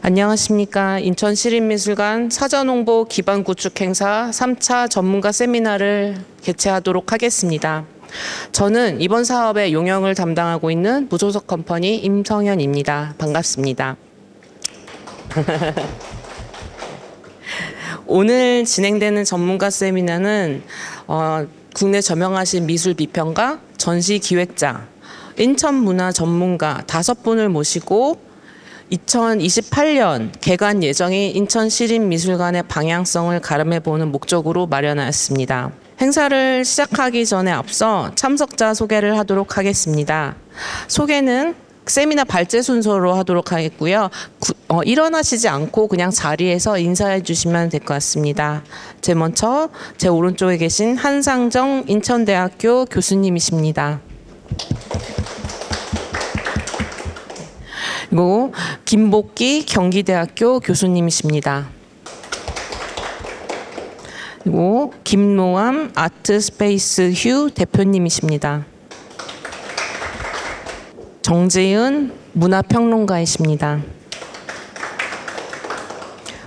안녕하십니까. 인천시립미술관 사전홍보 기반구축 행사 3차 전문가 세미나를 개최하도록 하겠습니다. 저는 이번 사업의 용역을 담당하고 있는 무소속 컴퍼니 임성현입니다. 반갑습니다. 오늘 진행되는 전문가 세미나는 국내 저명하신 미술 비평가, 전시 기획자, 인천 문화 전문가 5분을 모시고 2028년 개관 예정인 인천시립미술관의 방향성을 가름해보는 목적으로 마련하였습니다. 행사를 시작하기 전에 앞서 참석자 소개를 하도록 하겠습니다. 소개는 세미나 발제 순서로 하도록 하겠고요. 일어나시지 않고 그냥 자리에서 인사해 주시면 될 것 같습니다. 먼저 제 오른쪽에 계신 한상정 인천대학교 교수님이십니다. 그리고 김복기 경기대학교 교수님이십니다. 그리고 김노암 아트스페이스 휴 대표님이십니다. 정재은 문화평론가이십니다.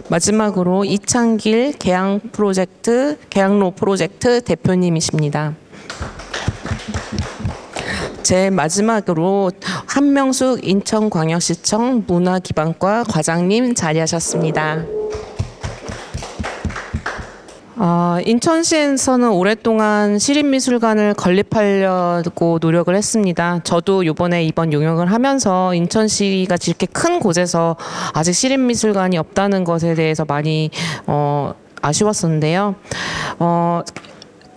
마지막으로 이창길 계양로 프로젝트 대표님이십니다. 제 마지막으로 한명숙 인천광역시청 문화기반과 과장님 자리하셨습니다. 인천시에서는 오랫동안 시립미술관을 건립하려고 노력을 했습니다. 저도 이번 용역을 하면서 인천시가 이렇게 큰 곳에서 아직 시립미술관이 없다는 것에 대해서 많이 아쉬웠었는데요.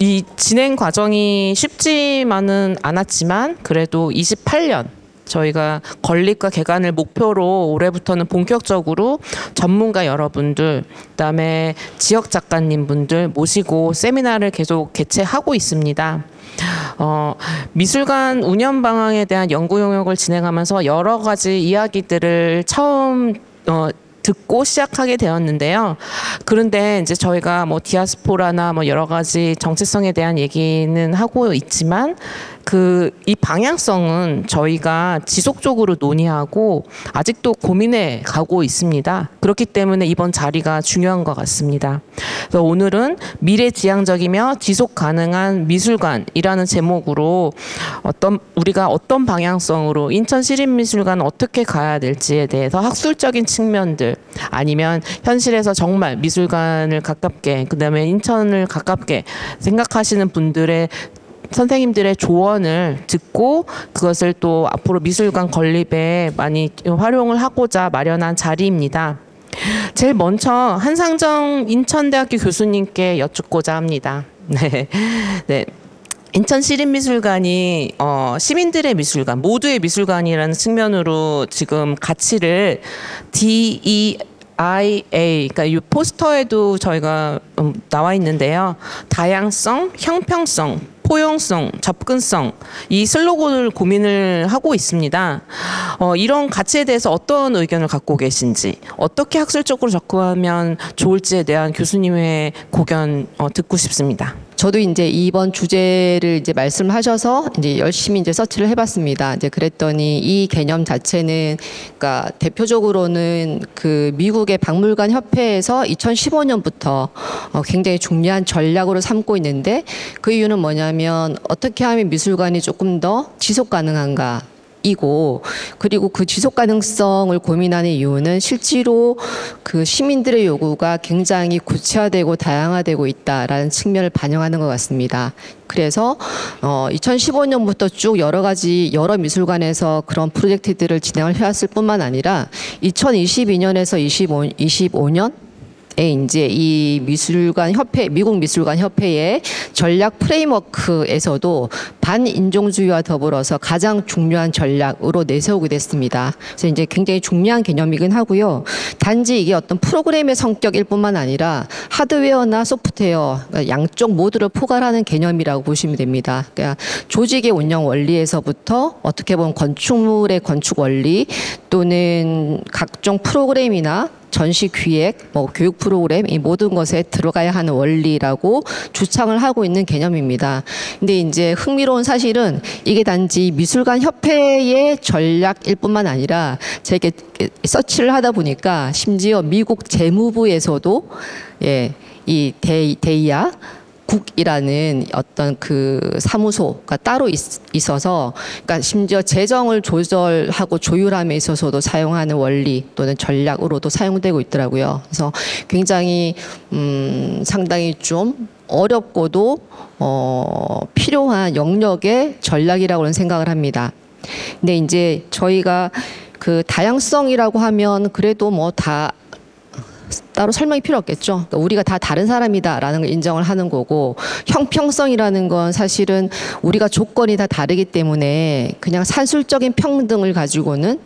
이 진행 과정이 쉽지만은 않았지만 그래도 28년 저희가 건립과 개관을 목표로 올해부터는 본격적으로 전문가 여러분들, 그다음에 지역 작가님분들 모시고 세미나를 계속 개최하고 있습니다. 미술관 운영 방향에 대한 연구 용역을 진행하면서 여러 가지 이야기들을 처음 듣고 시작하게 되었는데요. 그런데 이제 저희가 디아스포라나 여러 가지 정체성에 대한 얘기는 하고 있지만 이 방향성은 저희가 지속적으로 논의하고 아직도 고민해 가고 있습니다. 그렇기 때문에 이번 자리가 중요한 것 같습니다. 그래서 오늘은 미래지향적이며 지속 가능한 미술관이라는 제목으로 우리가 어떤 방향성으로 인천시립미술관 어떻게 가야 될지에 대해서 학술적인 측면들 아니면 현실에서 정말 미술관을 가깝게 그다음에 인천을 가깝게 생각하시는 분들의 선생님들의 조언을 듣고 그것을 또 앞으로 미술관 건립에 많이 활용을 하고자 마련한 자리입니다. 제일 먼저 한상정 인천대학교 교수님께 여쭙고자 합니다. 네. 인천시립미술관이 시민들의 미술관, 모두의 미술관이라는 측면으로 지금 가치를 DEIA, 그러니까 이 포스터에도 저희가 나와 있는데요. 다양성, 형평성, 포용성, 접근성 이 슬로건을 고민을 하고 있습니다. 이런 가치에 대해서 어떤 의견을 갖고 계신지 어떻게 학술적으로 접근하면 좋을지에 대한 교수님의 고견 듣고 싶습니다. 저도 이제 이번 주제를 이제 말씀하셔서 이제 열심히 이제 서치를 해봤습니다. 이제 그랬더니 이 개념 자체는 그러니까 대표적으로는 그 미국의 박물관 협회에서 2015년부터 굉장히 중요한 전략으로 삼고 있는데 그 이유는 뭐냐면 어떻게 하면 미술관이 조금 더 지속 가능한가. 이고 그리고 그 지속 가능성을 고민하는 이유는 실제로 그 시민들의 요구가 굉장히 구체화되고 다양화되고 있다라는 측면을 반영하는 것 같습니다. 그래서 2015년부터 쭉 여러 미술관에서 그런 프로젝트들을 진행을 해왔을 뿐만 아니라 2022년에서 25년 이제 이 미국 미술관 협회의 전략 프레임워크에서도 반인종주의와 더불어서 가장 중요한 전략으로 내세우게 됐습니다. 그래서 이제 굉장히 중요한 개념이긴 하고요. 단지 이게 어떤 프로그램의 성격일 뿐만 아니라 하드웨어나 소프트웨어 그러니까 양쪽 모두를 포괄하는 개념이라고 보시면 됩니다. 그러니까 조직의 운영 원리에서부터 어떻게 보면 건축물의 건축 원리 또는 각종 프로그램이나 전시 기획, 뭐 교육 프로그램 이 모든 것에 들어가야 하는 원리라고 주창을 하고 있는 개념입니다. 근데 이제 흥미로운 사실은 이게 단지 미술관 협회의 전략일 뿐만 아니라 제가 서치를 하다 보니까 심지어 미국 재무부에서도 이 데이아 국이라는 어떤 그 사무소가 따로 있어서, 그러니까 심지어 재정을 조절하고 조율함에 있어서도 사용하는 원리 또는 전략으로도 사용되고 있더라고요. 그래서 굉장히 상당히 좀 어렵고도 필요한 영역의 전략이라고는 생각을 합니다. 근데 이제 저희가 그 다양성이라고 하면 그래도 뭐 다 따로 설명이 필요 없겠죠. 그러니까 우리가 다 다른 사람이다라는 걸 인정을 하는 거고, 형평성이라는 건 사실은 우리가 조건이 다 다르기 때문에 그냥 산술적인 평등을 가지고는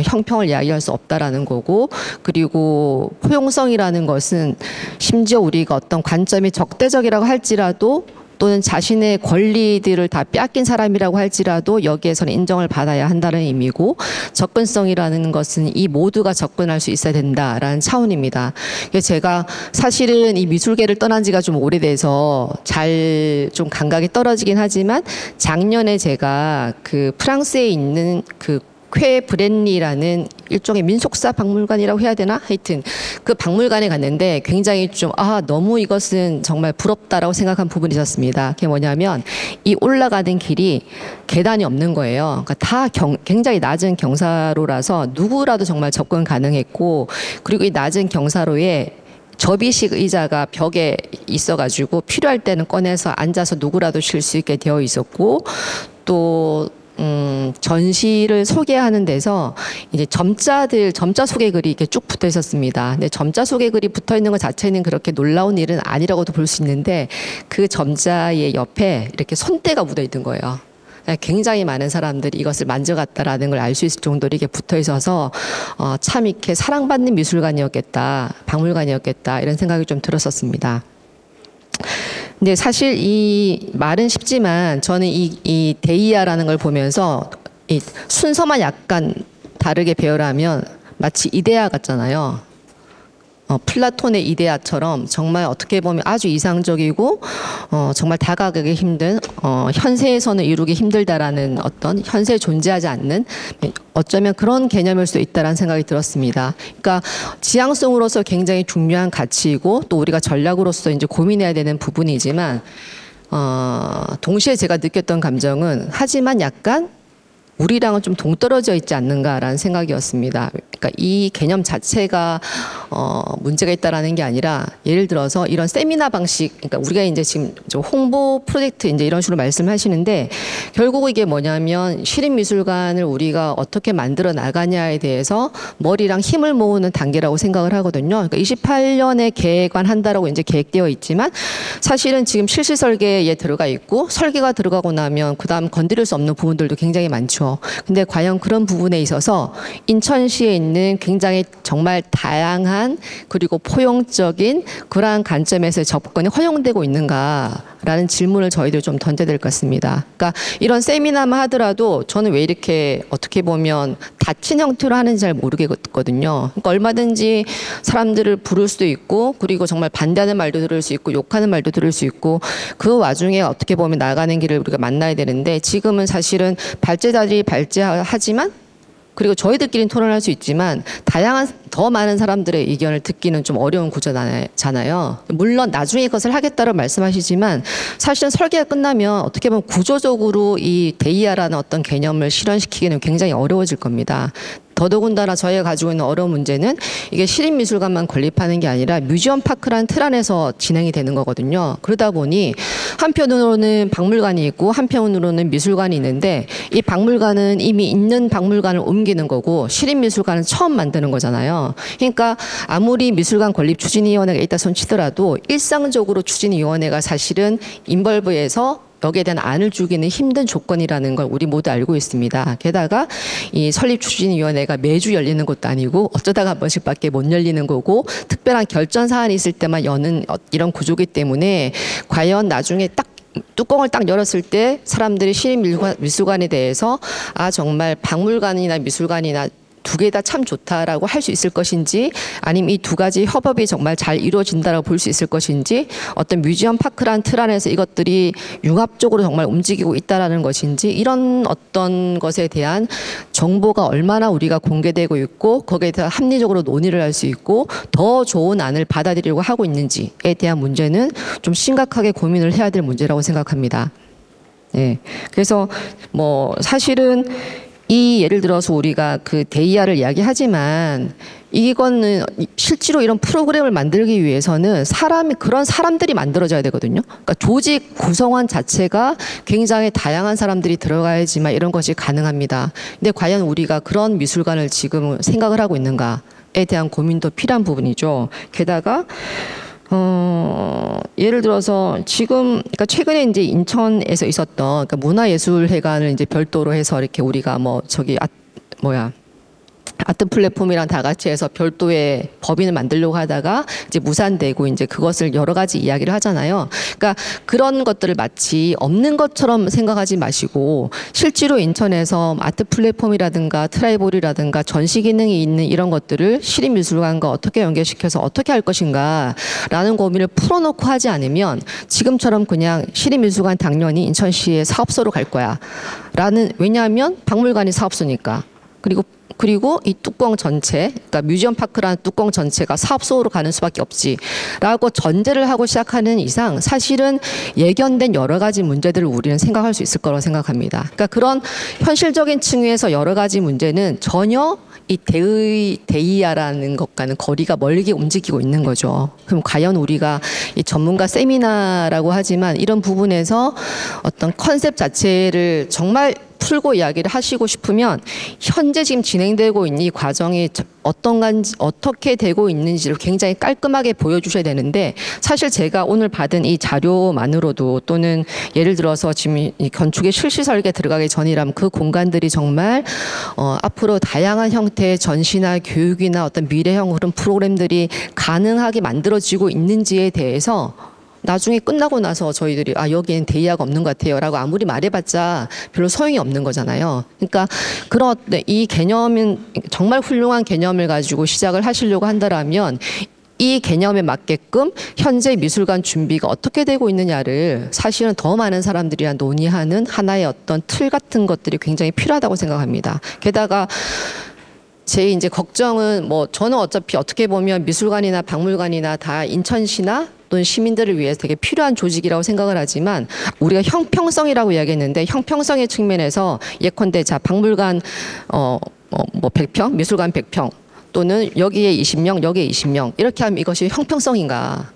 형평을 이야기할 수 없다라는 거고, 그리고 포용성이라는 것은 심지어 우리가 어떤 관점이 적대적이라고 할지라도 또는 자신의 권리들을 다 빼앗긴 사람이라고 할지라도 여기에서는 인정을 받아야 한다는 의미고, 접근성이라는 것은 이 모두가 접근할 수 있어야 된다라는 차원입니다. 제가 사실은 이 미술계를 떠난 지가 좀 오래돼서 잘 좀 감각이 떨어지긴 하지만, 작년에 제가 그 프랑스에 있는 그 쾌 브랜리라는 일종의 민속사 박물관이라고 해야 되나? 하여튼 그 박물관에 갔는데 굉장히 좀 너무 이것은 정말 부럽다라고 생각한 부분이 있었습니다. 그게 뭐냐면 이 올라가는 길이 계단이 없는 거예요. 그러니까 다 굉장히 낮은 경사로라서 누구라도 정말 접근 가능했고, 그리고 이 낮은 경사로에 접이식 의자가 벽에 있어가지고 필요할 때는 꺼내서 앉아서 누구라도 쉴 수 있게 되어 있었고, 또 전시를 소개하는 데서 이제 점자 소개글이 이렇게 쭉 붙어 있었습니다. 근데 점자 소개글이 붙어 있는 것 자체는 그렇게 놀라운 일은 아니라고도 볼 수 있는데, 그 점자의 옆에 이렇게 손때가 묻어 있는 거예요. 굉장히 많은 사람들이 이것을 만져갔다라는 걸 알 수 있을 정도로 이게 붙어 있어서 참 이렇게 사랑받는 미술관이었겠다, 박물관이었겠다, 이런 생각이 좀 들었었습니다. 근데 사실 이 말은 쉽지만 저는 이 데이아라는 걸 보면서 이 순서만 약간 다르게 배열하면 마치 이데아 같잖아요. 플라톤의 이데아처럼 정말 어떻게 보면 아주 이상적이고 정말 다가가기 힘든, 현세에서는 이루기 힘들다라는 어떤 현세에 존재하지 않는, 어쩌면 그런 개념일 수 있다라는 생각이 들었습니다. 그러니까 지향성으로서 굉장히 중요한 가치이고 또 우리가 전략으로서 이제 고민해야 되는 부분이지만, 동시에 제가 느꼈던 감정은 하지만 약간 우리랑은 좀 동떨어져 있지 않는가라는 생각이었습니다. 그러니까 이 개념 자체가 문제가 있다라는 게 아니라, 예를 들어서 이런 세미나 방식, 그러니까 우리가 이제 지금 홍보 프로젝트 이제 이런 식으로 말씀하시는데, 결국 이게 뭐냐면 시립미술관을 우리가 어떻게 만들어 나가냐에 대해서 머리랑 힘을 모으는 단계라고 생각을 하거든요. 그러니까 28년에 개관한다라고 이제 계획되어 있지만, 사실은 지금 실시 설계에 들어가 있고 설계가 들어가고 나면 그다음 건드릴 수 없는 부분들도 굉장히 많죠. 근데 과연 그런 부분에 있어서 인천시에 있는 굉장히 정말 다양한 그리고 포용적인 그러한 관점에서 접근이 허용되고 있는가라는 질문을 저희들 좀 던져야 될 것 같습니다. 그러니까 이런 세미나만 하더라도 저는 왜 이렇게 어떻게 보면 닫힌 형태로 하는지 잘 모르겠거든요. 그러니까 얼마든지 사람들을 부를 수도 있고, 그리고 정말 반대하는 말도 들을 수 있고 욕하는 말도 들을 수 있고, 그 와중에 어떻게 보면 나가는 길을 우리가 만나야 되는데, 지금은 사실은 발제자들이 발제하지만, 그리고 저희들끼리는 토론할 수 있지만 다양한 더 많은 사람들의 의견을 듣기는 좀 어려운 구조잖아요. 물론 나중에 그것을 하겠다고 말씀하시지만, 사실은 설계가 끝나면 어떻게 보면 구조적으로 이 데이아라는 어떤 개념을 실현시키기는 굉장히 어려워질 겁니다. 더더군다나 저희가 가지고 있는 어려운 문제는 이게 시립미술관만 건립하는 게 아니라 뮤지엄 파크라는 틀 안에서 진행이 되는 거거든요. 그러다 보니 한편으로는 박물관이 있고 한편으로는 미술관이 있는데, 이 박물관은 이미 있는 박물관을 옮기는 거고 시립미술관은 처음 만드는 거잖아요. 그러니까 아무리 미술관 건립추진위원회가 있다 손 치더라도 일상적으로 추진위원회가 사실은 인벌브에서 여기에 대한 안을 주기는 힘든 조건이라는 걸 우리 모두 알고 있습니다. 게다가 이 설립추진위원회가 매주 열리는 것도 아니고 어쩌다가 한 번씩밖에 못 열리는 거고, 특별한 결정 사안이 있을 때만 여는 이런 구조이기 때문에, 과연 나중에 딱 뚜껑을 딱 열었을 때 사람들이 시립미술관에 대해서 정말 박물관이나 미술관이나 두 개 다 참 좋다라고 할 수 있을 것인지, 아니면 이 두 가지 협업이 정말 잘 이루어진다라고 볼 수 있을 것인지, 어떤 뮤지엄 파크란 틀 안에서 이것들이 융합적으로 정말 움직이고 있다라는 것인지, 이런 어떤 것에 대한 정보가 얼마나 우리가 공개되고 있고 거기에 대해 합리적으로 논의를 할 수 있고 더 좋은 안을 받아들이려고 하고 있는지에 대한 문제는 좀 심각하게 고민을 해야 될 문제라고 생각합니다. 예. 그래서 뭐 사실은 이 예를 들어서 우리가 그 데이아를 이야기하지만 이거는 실제로 이런 프로그램을 만들기 위해서는 그런 사람들이 만들어져야 되거든요. 그러니까 조직 구성원 자체가 굉장히 다양한 사람들이 들어가야지만 이런 것이 가능합니다. 근데 과연 우리가 그런 미술관을 지금 생각을 하고 있는가에 대한 고민도 필요한 부분이죠. 게다가 예를 들어서 지금, 그러니까 최근에 이제 인천에서 있었던, 그러니까 문화예술회관을 이제 별도로 해서 이렇게 우리가 아트 플랫폼이랑 다 같이 해서 별도의 법인을 만들려고 하다가 이제 무산되고 이제 그것을 여러 가지 이야기를 하잖아요. 그러니까 그런 것들을 마치 없는 것처럼 생각하지 마시고 실제로 인천에서 아트 플랫폼이라든가 트라이볼이라든가 전시 기능이 있는 이런 것들을 시립미술관과 어떻게 연계시켜서 어떻게 할 것인가 라는 고민을 풀어놓고 하지 않으면 지금처럼 그냥 시립미술관 당연히 인천시의 사업소로 갈 거야 라는, 왜냐하면 박물관이 사업소니까. 그리고 이 뚜껑 전체, 그러니까 뮤지엄 파크라는 뚜껑 전체가 사업소로 가는 수밖에 없지라고 전제를 하고 시작하는 이상 사실은 예견된 여러 가지 문제들을 우리는 생각할 수 있을 거라고 생각합니다. 그러니까 그런 현실적인 층위에서 여러 가지 문제는 전혀 이 데이아라는 것과는 거리가 멀게 움직이고 있는 거죠. 그럼 과연 우리가 이 전문가 세미나라고 하지만 이런 부분에서 어떤 컨셉 자체를 정말 풀고 이야기를 하시고 싶으면 현재 지금 진행되고 있는 이 과정이 어떻게 되고 있는지를 굉장히 깔끔하게 보여주셔야 되는데, 사실 제가 오늘 받은 이 자료만으로도, 또는 예를 들어서 지금 이 건축의 실시 설계 들어가기 전이라면 그 공간들이 정말 앞으로 다양한 형태의 전시나 교육이나 어떤 미래형 그런 프로그램들이 가능하게 만들어지고 있는지에 대해서 나중에 끝나고 나서 저희들이 여기엔 데이아가 없는 것 같아요 라고 아무리 말해봤자 별로 소용이 없는 거잖아요. 그러니까 그런 이 개념은 정말 훌륭한 개념을 가지고 시작을 하시려고 한다면 이 개념에 맞게끔 현재 미술관 준비가 어떻게 되고 있느냐를 사실은 더 많은 사람들이랑 논의하는 하나의 어떤 틀 같은 것들이 굉장히 필요하다고 생각합니다. 게다가 제 이제 걱정은 저는 어차피 어떻게 보면 미술관이나 박물관이나 다 인천시나 또는 시민들을 위해서 되게 필요한 조직이라고 생각을 하지만, 우리가 형평성이라고 이야기했는데 형평성의 측면에서 예컨대 박물관 100평, 미술관 100평, 또는 여기에 20명, 여기에 20명 이렇게 하면 이것이 형평성인가?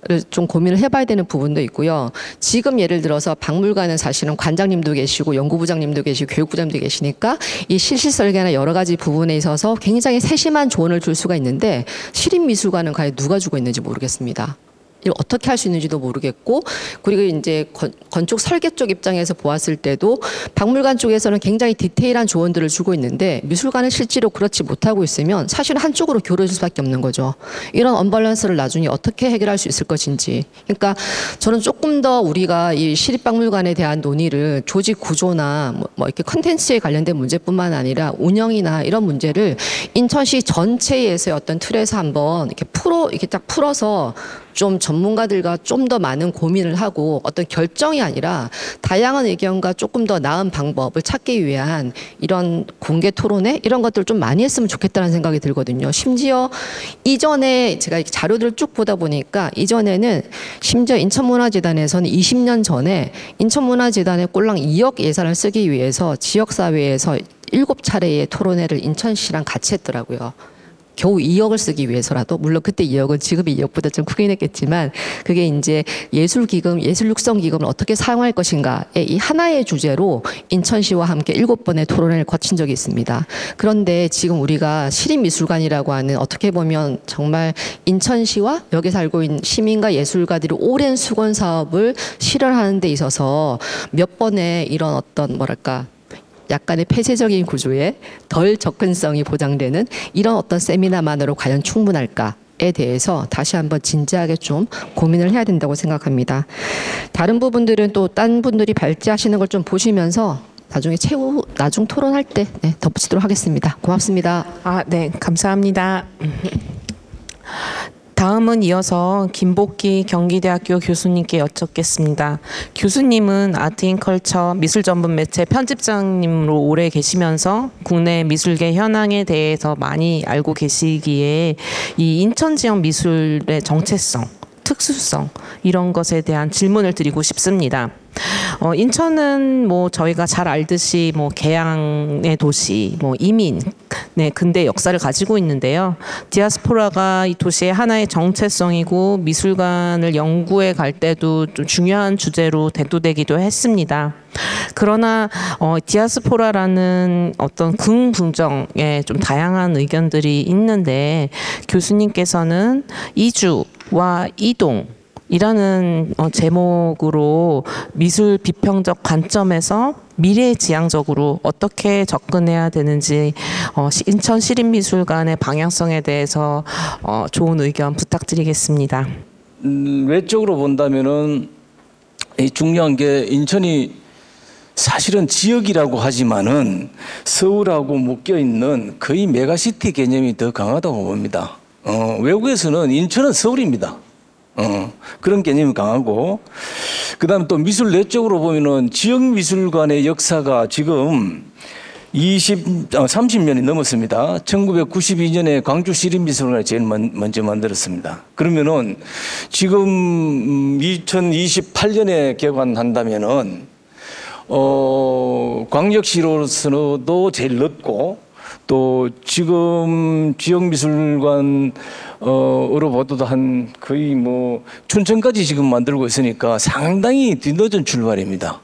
를 좀 고민을 해봐야 되는 부분도 있고요. 지금 예를 들어서 박물관은 사실은 관장님도 계시고 연구부장님도 계시고 교육부장님도 계시니까 이 실시 설계나 여러 가지 부분에 있어서 굉장히 세심한 조언을 줄 수가 있는데, 시립미술관은 과연 누가 주고 있는지 모르겠습니다. 이걸 어떻게 할 수 있는지도 모르겠고, 그리고 이제 건축 설계 쪽 입장에서 보았을 때도 박물관 쪽에서는 굉장히 디테일한 조언들을 주고 있는데 미술관은 실제로 그렇지 못하고 있으면 사실 한쪽으로 기울어질 수밖에 없는 거죠. 이런 언밸런스를 나중에 어떻게 해결할 수 있을 것인지. 그러니까 저는 조금 더 우리가 이 시립박물관에 대한 논의를 조직 구조나 이렇게 컨텐츠에 관련된 문제뿐만 아니라 운영이나 이런 문제를 인천시 전체에서의 어떤 틀에서 한번 이렇게 딱 풀어서 좀 전문가들과 좀 더 많은 고민을 하고 어떤 결정이 아니라 다양한 의견과 조금 더 나은 방법을 찾기 위한 이런 공개 토론회 이런 것들을 좀 많이 했으면 좋겠다는 생각이 들거든요. 심지어 이전에 제가 자료들을 쭉 보다 보니까 이전에는 심지어 인천문화재단에서는 20년 전에 인천문화재단에 꼴랑 2억 예산을 쓰기 위해서 지역사회에서 7차례의 토론회를 인천시랑 같이 했더라고요. 겨우 2억을 쓰기 위해서라도, 물론 그때 2억은 지금의 2억보다 좀 크긴 했겠지만, 그게 이제 예술기금, 예술육성기금을 어떻게 사용할 것인가의 이 하나의 주제로 인천시와 함께 7번의 토론회를 거친 적이 있습니다. 그런데 지금 우리가 시립미술관이라고 하는 어떻게 보면 정말 인천시와 여기 살고 있는 시민과 예술가들이 오랜 수건 사업을 실현하는 데 있어서 몇 번의 이런 어떤 약간의 폐쇄적인 구조에 덜 접근성이 보장되는 이런 어떤 세미나만으로 과연 충분할까에 대해서 다시 한번 진지하게 좀 고민을 해야 된다고 생각합니다. 다른 부분들은 또 딴 분들이 발제하시는 걸 좀 보시면서 나중에 최후 나중 토론할 때 네, 덧붙이도록 하겠습니다. 고맙습니다. 네, 감사합니다. 다음은 이어서 김복기 경기대학교 교수님께 여쭙겠습니다. 교수님은 아트인컬처 미술전문매체 편집장님으로 오래 계시면서 국내 미술계 현황에 대해서 많이 알고 계시기에 이 인천 지역 미술의 정체성, 특수성 이런 것에 대한 질문을 드리고 싶습니다. 인천은 뭐 저희가 잘 알듯이 뭐 개양의 도시, 뭐 이민, 네, 근대 역사를 가지고 있는데요. 디아스포라가 이 도시의 하나의 정체성이고 미술관을 연구해 갈 때도 좀 중요한 주제로 대두되기도 했습니다. 그러나 디아스포라라는 어떤 긍부정에 좀 다양한 의견들이 있는데 교수님께서는 이주와 이동 이라는 제목으로 미술 비평적 관점에서 미래지향적으로 어떻게 접근해야 되는지 인천 시립미술관의 방향성에 대해서 좋은 의견 부탁드리겠습니다. 외적으로 본다면은 중요한 게 인천이 사실은 지역이라고 하지만은 서울하고 묶여 있는 거의 메가시티 개념이 더 강하다고 봅니다. 외국에서는 인천은 서울입니다. 그런 개념이 강하고, 그 다음에 또 미술 내적으로 보면은 지역 미술관의 역사가 지금 30년이 넘었습니다. 1992년에 광주 시립미술관을 제일 먼저 만들었습니다. 그러면은 지금 2028년에 개관한다면은, 광역시로서도 제일 넓고, 또 지금 지역미술관 으로 보도도 한 거의 뭐 춘천까지 지금 만들고 있으니까 상당히 뒤늦은 출발입니다.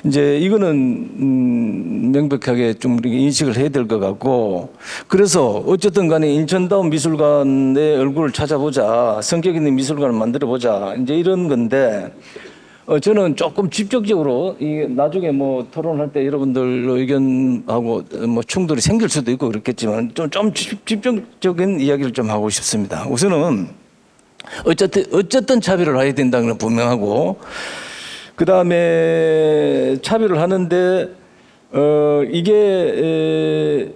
이제 이거는 명백하게 좀 우리가 인식을 해야 될 것 같고, 그래서 어쨌든 간에 인천다운 미술관의 얼굴을 찾아보자, 성격 있는 미술관을 만들어 보자, 이제 이런 건데, 저는 조금 직접적으로 이 나중에 뭐 토론할 때 여러분들 의견하고 뭐 충돌이 생길 수도 있고 그렇겠지만 좀 직접적인 이야기를 좀 하고 싶습니다. 우선은 어쨌든 차별을 해야 된다는 건 분명하고, 그 다음에 차별을 하는데 이게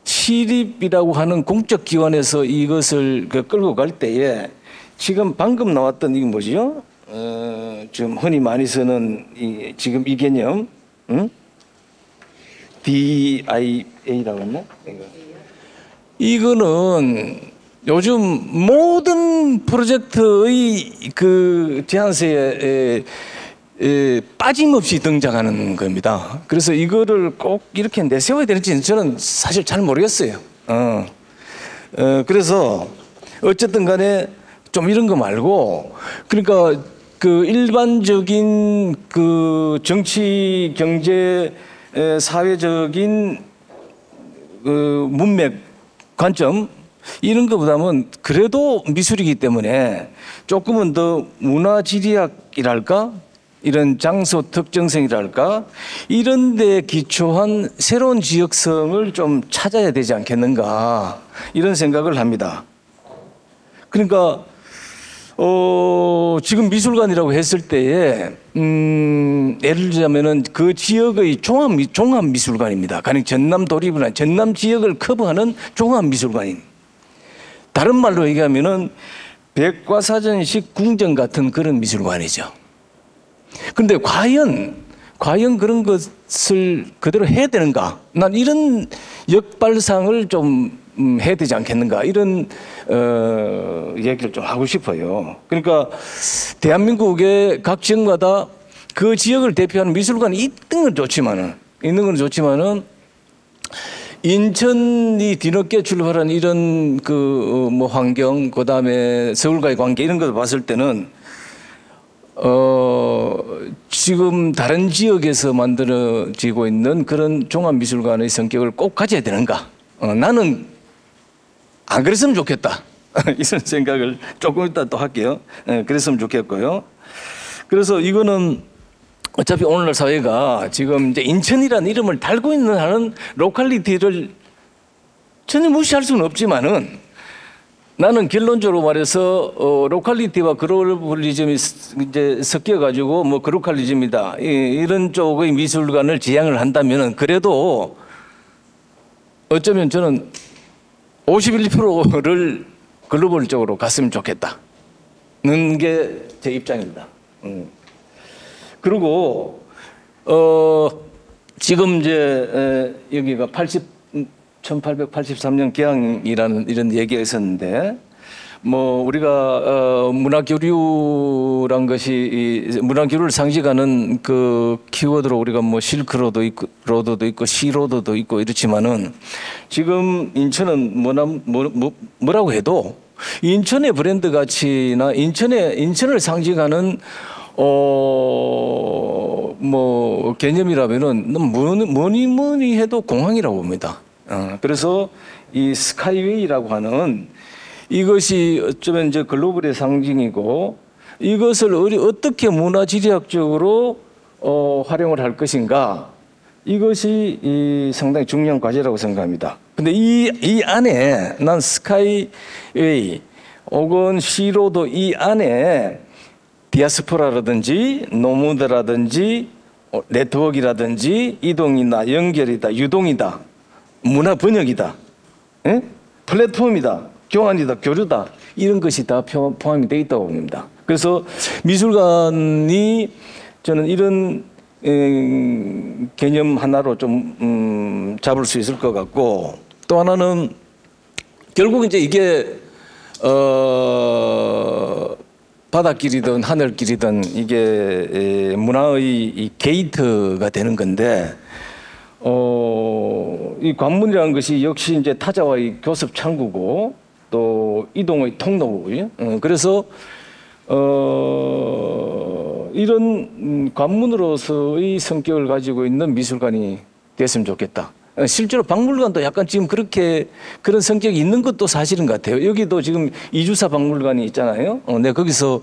시립이라고 하는 공적 기관에서 이것을 끌고 갈 때에 지금 방금 나왔던 이게 뭐지요? 지금 흔히 많이 쓰는 지금 이 개념, DIA라고 했나? 이거는 요즘 모든 프로젝트의 그 제안서에 빠짐없이 등장하는 겁니다. 그래서 이거를 꼭 이렇게 내세워야 되는지 저는 사실 잘 모르겠어요. 그래서 어쨌든 간에 좀 이런 거 말고, 그러니까 그 일반적인 그 정치, 경제, 사회적인 그 문맥 관점 이런 것보다는 그래도 미술이기 때문에 조금은 더 문화지리학이랄까, 이런 장소 특정성이랄까, 이런 데 기초한 새로운 지역성을 좀 찾아야 되지 않겠는가, 이런 생각을 합니다. 그러니까 지금 미술관이라고 했을 때에 예를 들자면은 그 지역의 종합 미술관입니다. 가령 전남 도립이나 전남 지역을 커버하는 종합 미술관인. 다른 말로 얘기하면은 백과사전식 궁전 같은 그런 미술관이죠. 그런데 과연 그런 것을 그대로 해야 되는가? 난 이런 역발상을 좀 해야 되지 않겠는가, 이런 얘기를 좀 하고 싶어요. 그러니까 대한민국의 각 지역마다 그 지역을 대표하는 미술관이 있는 건 좋지만은 인천이 뒤늦게 출발한 이런 그 뭐 환경, 그 다음에 서울과의 관계 이런 걸 봤을 때는 지금 다른 지역에서 만들어지고 있는 그런 종합미술관의 성격을 꼭 가져야 되는가? 나는 안 그랬으면 좋겠다. 이런 생각을 조금 이따 또 할게요. 그랬으면 좋겠고요. 그래서 이거는 어차피 오늘날 사회가 지금 이제 인천이라는 이름을 달고 있는 하는 로컬리티를 전혀 무시할 수는 없지만은 나는 결론적으로 말해서 로컬리티와 글로벌리즘이 이제 섞여가지고 뭐 글로컬리즘이다 이런 쪽의 미술관을 지향을 한다면은 그래도 어쩌면 저는 51%를 글로벌적으로 갔으면 좋겠다는 게 제 입장입니다. 그리고 지금 이제 여기가 1883년 개항이라는 이런 얘기가 있었는데 뭐 우리가 문화교류란 것이 문화교류를 상징하는 그 키워드로 우리가 뭐 실크로도 있고 로드도 있고 시로드도 있고 이렇지만은 지금 인천은 뭐라고 해도 인천의 브랜드 가치나 인천을 상징하는 뭐 개념이라면은 뭐니 해도 공항이라고 봅니다. 그래서 이 스카이웨이라고 하는 이것이 어쩌면 이제 글로벌의 상징이고 이것을 어떻게 문화지리학적으로 활용을 할 것인가 이것이 상당히 중요한 과제라고 생각합니다. 근데 이 안에 난 스카이웨이 혹은 시로도 이 안에 디아스포라라든지 노무드라든지 네트워크라든지 이동이나 연결이다, 유동이다, 문화 번역이다, 플랫폼이다, 교환이다, 교류다 이런 것이 다 포함이 되어 있다고 봅니다. 그래서 미술관이 저는 이런 개념 하나로 좀 잡을 수 있을 것 같고 또 하나는 결국 이제 이게 바닷길이든 하늘길이든 이게 문화의 이 게이트가 되는 건데 이 관문이라는 것이 역시 이제 타자와의 교섭 창구고 또 이동의 통로고요. 그래서 이런 관문으로서의 성격을 가지고 있는 미술관이 됐으면 좋겠다. 실제로 박물관도 약간 지금 그런 성격이 있는 것도 사실인 것 같아요. 여기도 지금 이주사 박물관이 있잖아요. 내가 거기서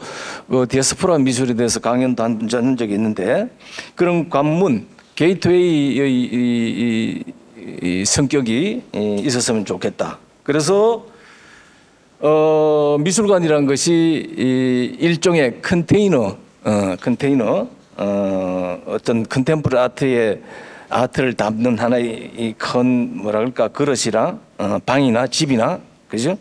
디아스포라 미술에 대해서 강연도 한 적이 있는데 그런 관문, 게이트웨이의 이 성격이 있었으면 좋겠다. 그래서 미술관이라는 것이 일종의 컨테이너, 어떤 컨템포러리 아트를 담는 하나의 이 큰 뭐라 그럴까 그릇이랑 방이나 집이나 그죠?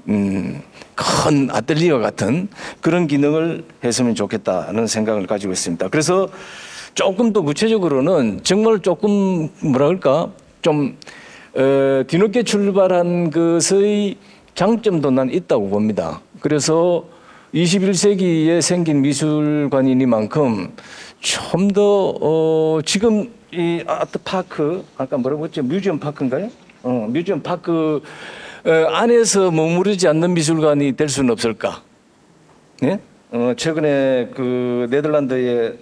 큰 아틀리어 같은 그런 기능을 했으면 좋겠다는 생각을 가지고 있습니다. 그래서 조금 더 구체적으로는 정말 조금 뭐라 그럴까 좀 뒤늦게 출발한 것의 장점도 난 있다고 봅니다. 그래서 21세기에 생긴 미술관이니만큼 좀 더 지금 이 아트 파크 아까 뭐라고 했죠? 뮤지엄 파크인가요? 뮤지엄 파크 안에서 머무르지 않는 미술관이 될 수는 없을까? 예? 최근에 그 네덜란드의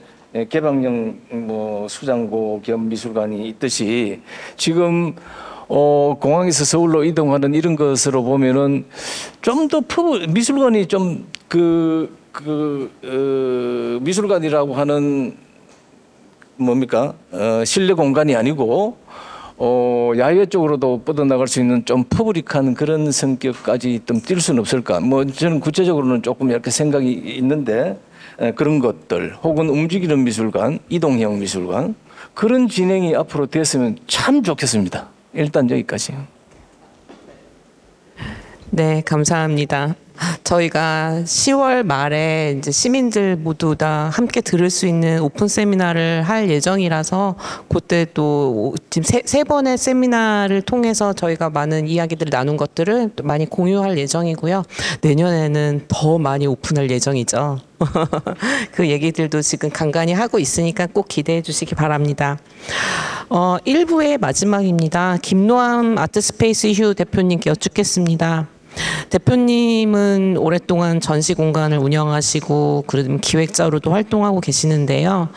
개방형 뭐 수장고 겸 미술관이 있듯이 지금 공항에서 서울로 이동하는 이런 것으로 보면은 좀 더 미술관이 좀 미술관이라고 하는 뭡니까? 실내 공간이 아니고 야외 쪽으로도 뻗어나갈 수 있는 좀 퍼블릭한 그런 성격까지 좀 띌 수는 없을까? 뭐 저는 구체적으로는 조금 이렇게 생각이 있는데 그런 것들 혹은 움직이는 미술관, 이동형 미술관 그런 진행이 앞으로 됐으면 참 좋겠습니다. 일단 여기까지. 네, 감사합니다. 저희가 10월 말에 이제 시민들 모두 다 함께 들을 수 있는 오픈 세미나를 할 예정이라서 그때 또 지금 세 번의 세미나를 통해서 저희가 많은 이야기들을 나눈 것들을 또 많이 공유할 예정이고요. 내년에는 더 많이 오픈할 예정이죠. 그 얘기들도 지금 간간히 하고 있으니까 꼭 기대해 주시기 바랍니다. 1부의 마지막입니다. 김노함 아트스페이스 휴 대표님께 여쭙겠습니다. 대표님은 오랫동안 전시 공간을 운영하시고 그런 기획자로도 활동하고 계시는데요.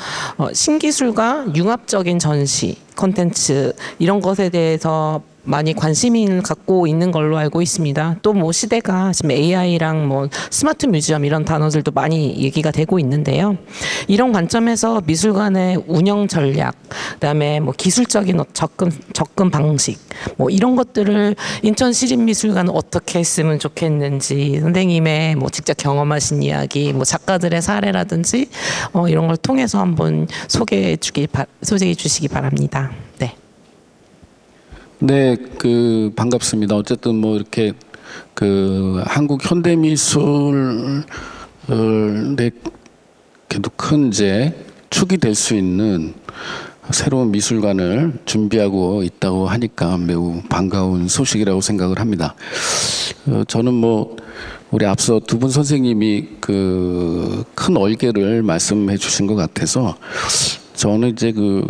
신기술과 융합적인 전시, 콘텐츠 이런 것에 대해서 많이 관심을 갖고 있는 걸로 알고 있습니다. 또 뭐 시대가 지금 AI랑 뭐 스마트 뮤지엄 이런 단어들도 많이 얘기가 되고 있는데요. 이런 관점에서 미술관의 운영 전략, 그다음에 뭐 기술적인 접근 방식, 뭐 이런 것들을 인천시립미술관은 어떻게 했으면 좋겠는지 선생님의 뭐 직접 경험하신 이야기, 뭐 작가들의 사례라든지 이런 걸 통해서 한번 소개해 주시기 바랍니다. 네. 네, 반갑습니다. 어쨌든 뭐 이렇게 한국 현대미술의 그래도 큰 이제 축이 될 수 있는 새로운 미술관을 준비하고 있다고 하니까 매우 반가운 소식이라고 생각을 합니다. 저는 뭐 우리 앞서 두 분 선생님이 큰 얼개를 말씀해 주신 것 같아서 저는 이제 그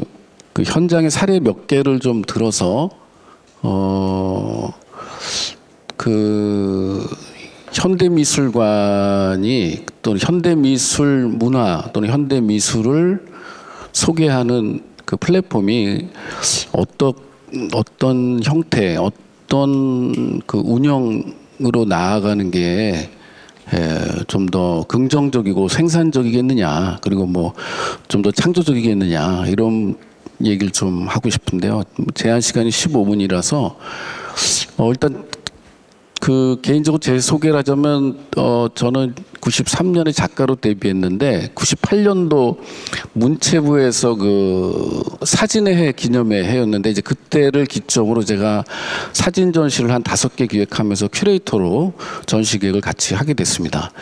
현장의 사례 몇 개를 좀 들어서 현대미술관이 또는 현대미술 문화 또는 현대미술을 소개하는 그 플랫폼이 어떤 형태, 어떤 그 운영으로 나아가는 게 좀 더 긍정적이고 생산적이겠느냐, 그리고 뭐 좀 더 창조적이겠느냐, 이런 얘기를 좀 하고 싶은데요. 제한 시간이 15분이라서 일단 개인적으로 제 소개를 하자면 저는 93년에 작가로 데뷔했는데 98년도 문체부에서 사진의 해 기념의 해였는데 이제 그때를 기점으로 제가 사진 전시를 한 5개 기획하면서 큐레이터로 전시 기획을 같이 하게 됐습니다.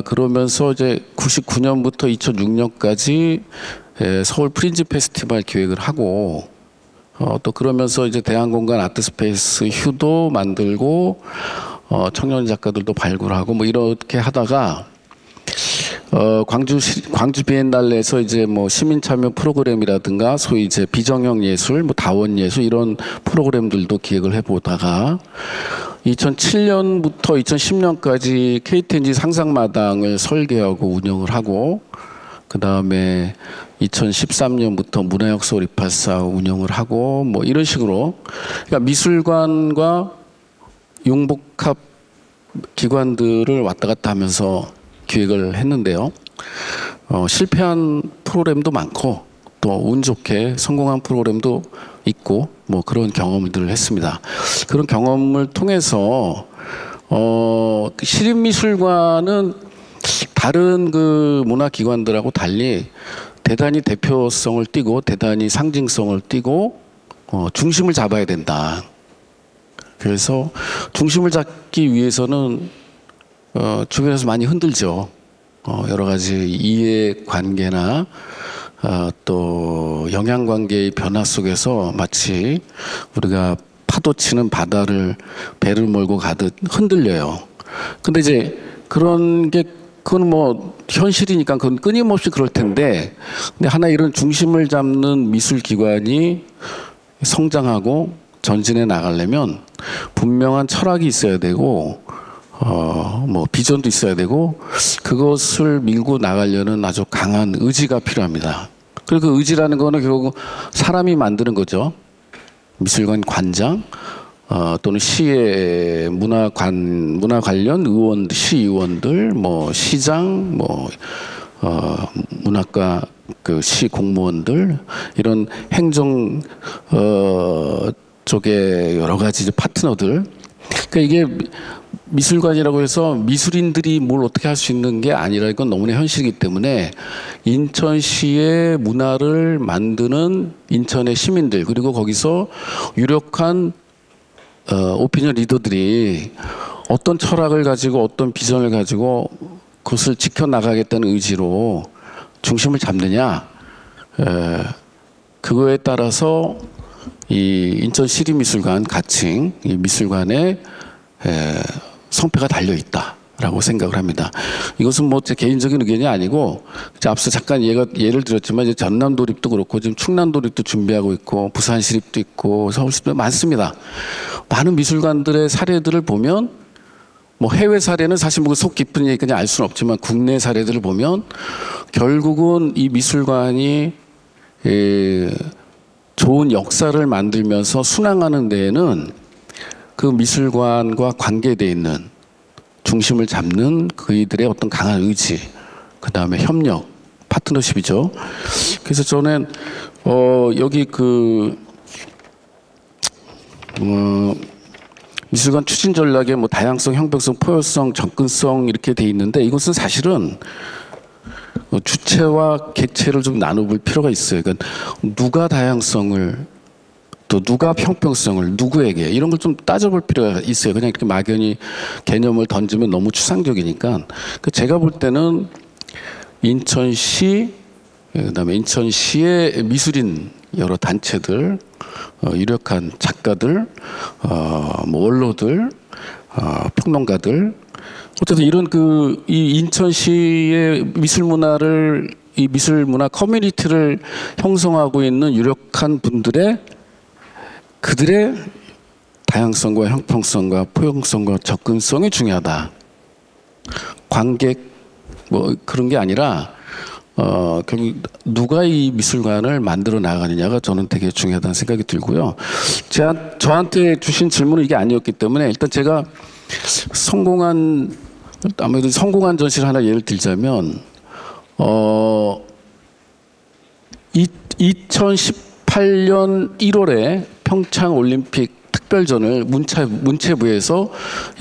그러면서 이제 99년부터 2006년까지 서울 프린지 페스티벌 기획을 하고 또 그러면서 이제 대한공간 아트스페이스 휴도 만들고 청년 작가들도 발굴하고 뭐 이렇게 하다가 광주 비엔날레에서 이제 뭐 시민 참여 프로그램이라든가 소위 이제 비정형 예술, 뭐 다원 예술 이런 프로그램들도 기획을 해보다가 2007년부터 2010년까지 KTNG 상상마당을 설계하고 운영을 하고 그 다음에 2013년부터 문화역설 284 운영을 하고 뭐 이런 식으로 그러니까 미술관과 융복합 기관들을 왔다 갔다 하면서 기획을 했는데요. 실패한 프로그램도 많고 또 운 좋게 성공한 프로그램도 있고 뭐 그런 경험들을 했습니다. 그런 경험을 통해서 시립미술관은 다른 문화기관들하고 달리 대단히 대표성을 띠고 대단히 상징성을 띠고 중심을 잡아야 된다. 그래서 중심을 잡기 위해서는 주변에서 많이 흔들죠. 여러 가지 이해관계나 또 영향관계의 변화 속에서 마치 우리가 파도 치는 바다를 배를 몰고 가듯 흔들려요. 근데 이제 그건 뭐 현실이니까 그건 끊임없이 그럴 텐데, 근데 하나 이런 중심을 잡는 미술기관이 성장하고 전진해 나가려면 분명한 철학이 있어야 되고 뭐 비전도 있어야 되고 그것을 밀고 나가려는 아주 강한 의지가 필요합니다. 그리고 그 의지라는 거는 결국 사람이 만드는 거죠. 미술관 관장 또는 시의 문화 관련 의원들, 시의원들, 뭐 시장, 뭐 문학과 시 공무원들 이런 행정 쪽에 여러 가지 파트너들. 그러니까 이게 미술관이라고 해서 미술인들이 뭘 어떻게 할 수 있는 게 아니라 이건 너무나 현실이기 때문에 인천시의 문화를 만드는 인천의 시민들 그리고 거기서 유력한 오피니언 리더들이 어떤 철학을 가지고 어떤 비전을 가지고 그것을 지켜나가겠다는 의지로 중심을 잡느냐 그거에 따라서 이 인천시립미술관 가칭 이 미술관의 성패가 달려있다라고 생각을 합니다. 이것은 뭐 제 개인적인 의견이 아니고 앞서 잠깐 예를 들었지만 이제 전남도립도 그렇고 지금 충남도립도 준비하고 있고 부산시립도 있고 서울시립도 많습니다. 많은 미술관들의 사례들을 보면 뭐 해외 사례는 사실 뭐 속 깊은 얘기까지 알 수는 없지만 국내 사례들을 보면 결국은 이 미술관이 좋은 역사를 만들면서 순항하는 데에는 그 미술관과 관계되어 있는 중심을 잡는 그이들의 어떤 강한 의지, 그 다음에 협력, 파트너십이죠. 그래서 저는 여기 미술관 추진 전략에 뭐 다양성, 형평성, 포용성, 접근성 이렇게 돼 있는데 이것은 사실은 주체와 객체를 좀 나눠볼 필요가 있어요. 그러니까 누가 다양성을 또 누가 형평성을 누구에게 이런 걸 좀 따져볼 필요가 있어요. 그냥 이렇게 막연히 개념을 던지면 너무 추상적이니까. 제가 볼 때는 인천시, 그다음에 인천시의 미술인 여러 단체들, 유력한 작가들, 뭐 원로들, 평론가들, 어쨌든 이런 이 인천시의 미술 문화를, 이 미술 문화 커뮤니티를 형성하고 있는 유력한 분들의 그들의 다양성과 형평성과 포용성과 접근성이 중요하다. 관객 뭐 그런 게 아니라 결국 누가 이 미술관을 만들어 나가느냐가 저는 되게 중요하다는 생각이 들고요. 저한테 주신 질문은 이게 아니었기 때문에 일단 제가 아무래도 성공한 전시를 하나 예를 들자면 2018년 1월에 평창 올림픽 특별전을 문체부에서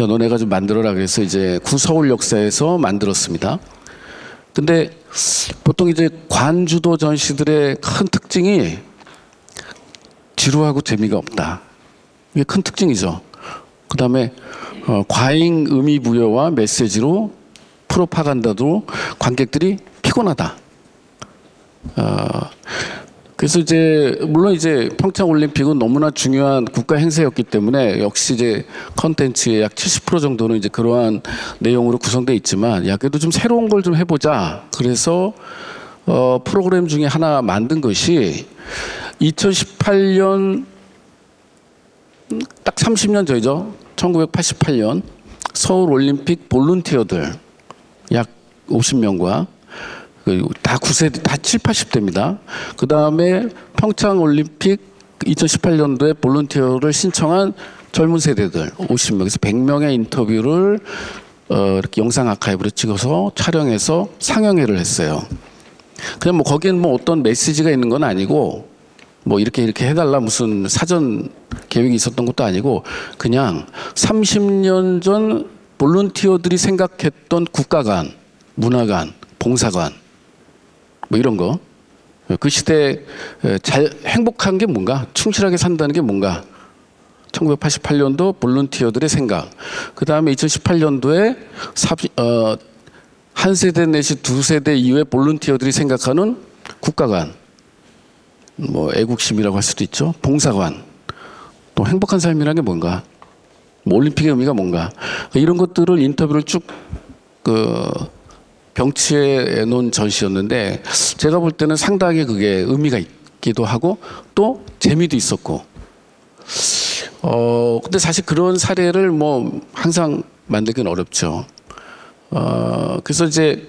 야, 너네가 좀 만들어라 그래서 이제 구서울 역사에서 만들었습니다. 근데 보통 이제 관주도 전시들의 큰 특징이 지루하고 재미가 없다. 이게 큰 특징이죠. 그 다음에 과잉 의미 부여와 메시지로 프로파간다도 관객들이 피곤하다. 그래서 이제 물론 이제 평창 올림픽은 너무나 중요한 국가 행사였기 때문에 역시 이제 컨텐츠의 약 70% 정도는 이제 그러한 내용으로 구성되어 있지만 야 그래도 좀 새로운 걸 좀 해보자. 그래서 프로그램 중에 하나 만든 것이 2018년 딱 30년 전이죠. 1988년 서울 올림픽 볼런티어들 약 50명과 다 9세대, 다 7, 80대입니다. 그 다음에 평창 올림픽 2018년도에 볼런티어를 신청한 젊은 세대들 50명에서 100명의 인터뷰를 이렇게 영상 아카이브로 찍어서 촬영해서 상영회를 했어요. 그냥 뭐 거기엔 뭐 어떤 메시지가 있는 건 아니고 뭐 이렇게 해달라 무슨 사전 계획이 있었던 것도 아니고 그냥 30년 전 볼런티어들이 생각했던 국가관, 문화관, 봉사관 뭐 이런 거. 그 시대에 잘 행복한 게 뭔가, 충실하게 산다는 게 뭔가. 1988년도 볼런티어들의 생각. 그 다음에 2018년도에 한 세대 내지 두 세대 이후에 볼런티어들이 생각하는 국가관, 뭐 애국심이라고 할 수도 있죠. 봉사관. 또 행복한 삶이라는 게 뭔가. 뭐 올림픽의 의미가 뭔가. 이런 것들을 인터뷰를 쭉 병치해 놓은 전시였는데 제가 볼 때는 상당히 그게 의미가 있기도 하고 또 재미도 있었고 근데 사실 그런 사례를 뭐 항상 만들기는 어렵죠. 그래서 이제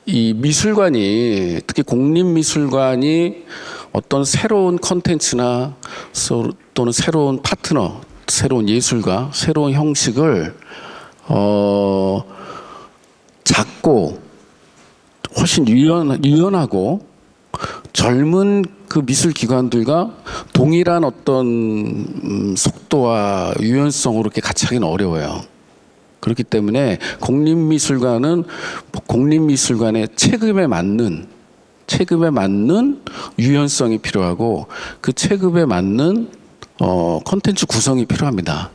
이 미술관이 특히 국립미술관이 어떤 새로운 컨텐츠나 또는 새로운 파트너, 새로운 예술가, 새로운 형식을 작고 훨씬 유연하고 젊은 그 미술 기관들과 동일한 어떤 속도와 유연성으로 이렇게 같이 하기는 어려워요. 그렇기 때문에 국립미술관은 국립미술관의 체급에 맞는 유연성이 필요하고 그 체급에 맞는 콘텐츠 구성이 필요합니다.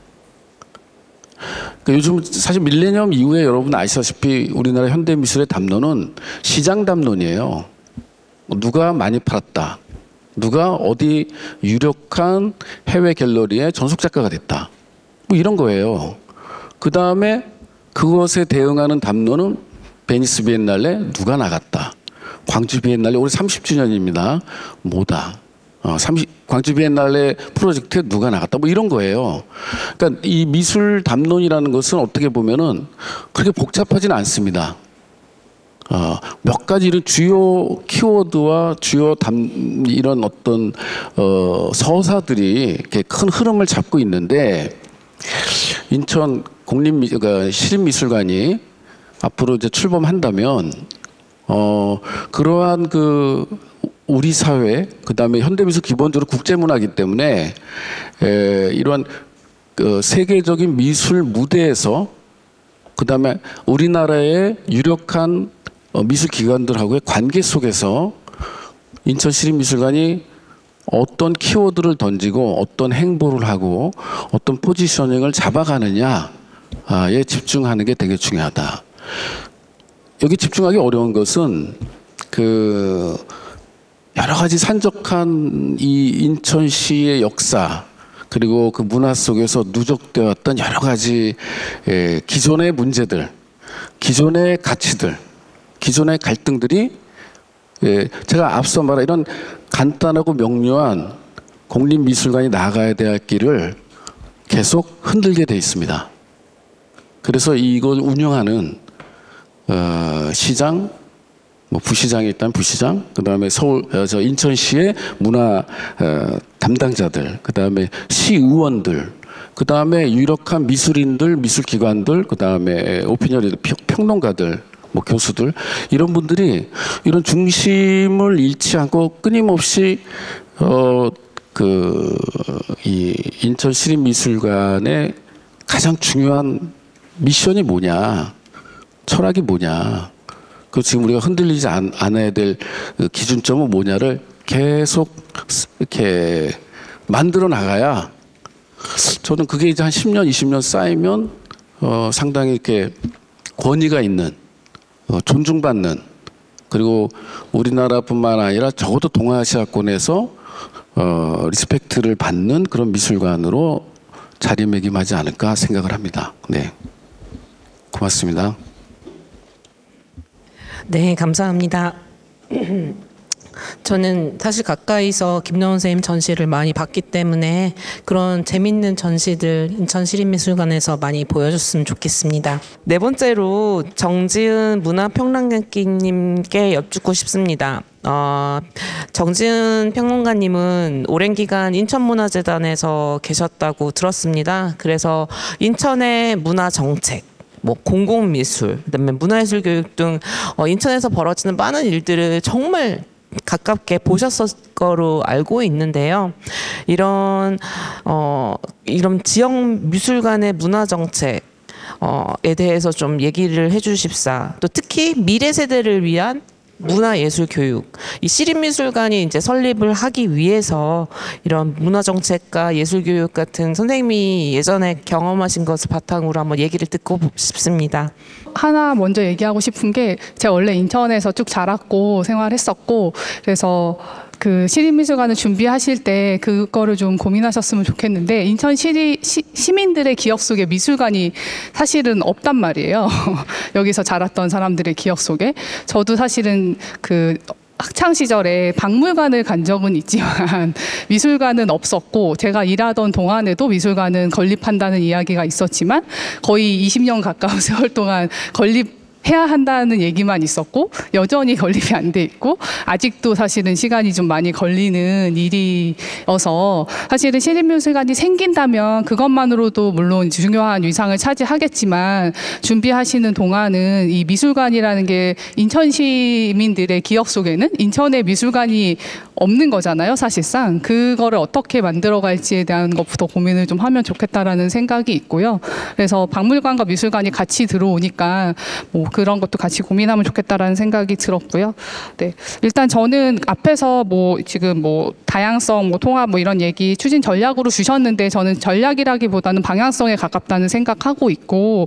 그러니까 요즘 사실 밀레니엄 이후에 여러분 아시다시피 우리나라 현대미술의 담론은 시장 담론이에요. 누가 많이 팔았다. 누가 어디 유력한 해외 갤러리의 전속 작가가 됐다. 뭐 이런 거예요. 그 다음에 그것에 대응하는 담론은 베니스 비엔날레 누가 나갔다. 광주 비엔날레 올해 30주년입니다. 뭐다. 광주 비엔날레 프로젝트에 누가 나갔다. 뭐 이런 거예요. 그러니까 이 미술 담론이라는 것은 어떻게 보면은 그렇게 복잡하지는 않습니다. 몇 가지 이런 주요 키워드와 주요 이런 어떤 서사들이 이렇게 큰 흐름을 잡고 있는데, 인천 그러니까 시립미술관이 앞으로 이제 출범한다면 그러한 그 우리 사회, 그다음에 현대미술 기본적으로 국제문화이기 때문에 이러한 그 세계적인 미술 무대에서, 그다음에 우리나라의 유력한 미술 기관들하고의 관계 속에서 인천시립미술관이 어떤 키워드를 던지고 어떤 행보를 하고 어떤 포지셔닝을 잡아가느냐에 집중하는 게 되게 중요하다. 여기 집중하기 어려운 것은 그 여러 가지 산적한 이 인천시의 역사, 그리고 그 문화 속에서 누적되어 왔던 여러 가지 기존의 문제들, 기존의 가치들, 기존의 갈등들이 제가 앞서 말한 이런 간단하고 명료한 공립미술관이 나아가야 될 길을 계속 흔들게 돼 있습니다. 그래서 이걸 운영하는 시장, 뭐 부시장이 있다면 부시장, 그다음에 인천시의 문화 담당자들, 그다음에 시의원들, 그다음에 유력한 미술인들, 미술기관들, 그다음에 오피니언 평론가들, 뭐 교수들, 이런 분들이 이런 중심을 잃지 않고 끊임없이 이 인천시립미술관의 가장 중요한 미션이 뭐냐, 철학이 뭐냐, 그 지금 우리가 흔들리지 않아야 될 기준점은 뭐냐를 계속 이렇게 만들어 나가야, 저는 그게 이제 한 10년, 20년 쌓이면 상당히 이렇게 권위가 있는, 존중받는, 그리고 우리나라뿐만 아니라 적어도 동아시아권에서 리스펙트를 받는 그런 미술관으로 자리매김하지 않을까 생각을 합니다. 네, 고맙습니다. 네, 감사합니다. 저는 사실 가까이서 김노원 선생님 전시를 많이 봤기 때문에 그런 재밌는 전시들 인천시립미술관에서 많이 보여줬으면 좋겠습니다. 네 번째로 정지은 문화평론가님께 여쭙고 싶습니다. 정지은 평론가님은 오랜 기간 인천문화재단에서 계셨다고 들었습니다. 그래서 인천의 문화정책, 뭐 공공미술, 그다음에 문화예술 교육 등 인천에서 벌어지는 많은 일들을 정말 가깝게 보셨을 거로 알고 있는데요. 이런 지역 미술관의 문화 정책에 대해서 좀 얘기를 해주십사. 또 특히 미래 세대를 위한 문화예술 교육, 이 시립미술관이 이제 설립을 하기 위해서 이런 문화정책과 예술교육 같은 선생님이 예전에 경험하신 것을 바탕으로 한번 얘기를 듣고 싶습니다. 하나 먼저 얘기하고 싶은 게, 제가 원래 인천에서 쭉 자랐고 생활했었고, 그래서 그 시립미술관을 준비하실 때 그거를 좀 고민하셨으면 좋겠는데, 인천 시민들의 기억 속에 미술관이 사실은 없단 말이에요. 여기서 자랐던 사람들의 기억 속에. 저도 사실은 그 학창 시절에 박물관을 간 적은 있지만 미술관은 없었고, 제가 일하던 동안에도 미술관은 건립한다는 이야기가 있었지만 거의 20년 가까운 세월 동안 해야 한다는 얘기만 있었고 여전히 건립이 안 돼 있고, 아직도 사실은 시간이 좀 많이 걸리는 일이어서, 사실은 시립미술관이 생긴다면 그것만으로도 물론 중요한 위상을 차지하겠지만, 준비하시는 동안은 이 미술관이라는 게 인천 시민들의 기억 속에는 인천의 미술관이 없는 거잖아요, 사실상. 그거를 어떻게 만들어갈지에 대한 것부터 고민을 좀 하면 좋겠다라는 생각이 있고요. 그래서 박물관과 미술관이 같이 들어오니까 뭐 그런 것도 같이 고민하면 좋겠다라는 생각이 들었고요. 네, 일단 저는 앞에서 뭐 지금 뭐 다양성, 뭐 통합, 뭐 이런 얘기 추진 전략으로 주셨는데, 저는 전략이라기보다는 방향성에 가깝다는 생각하고 있고,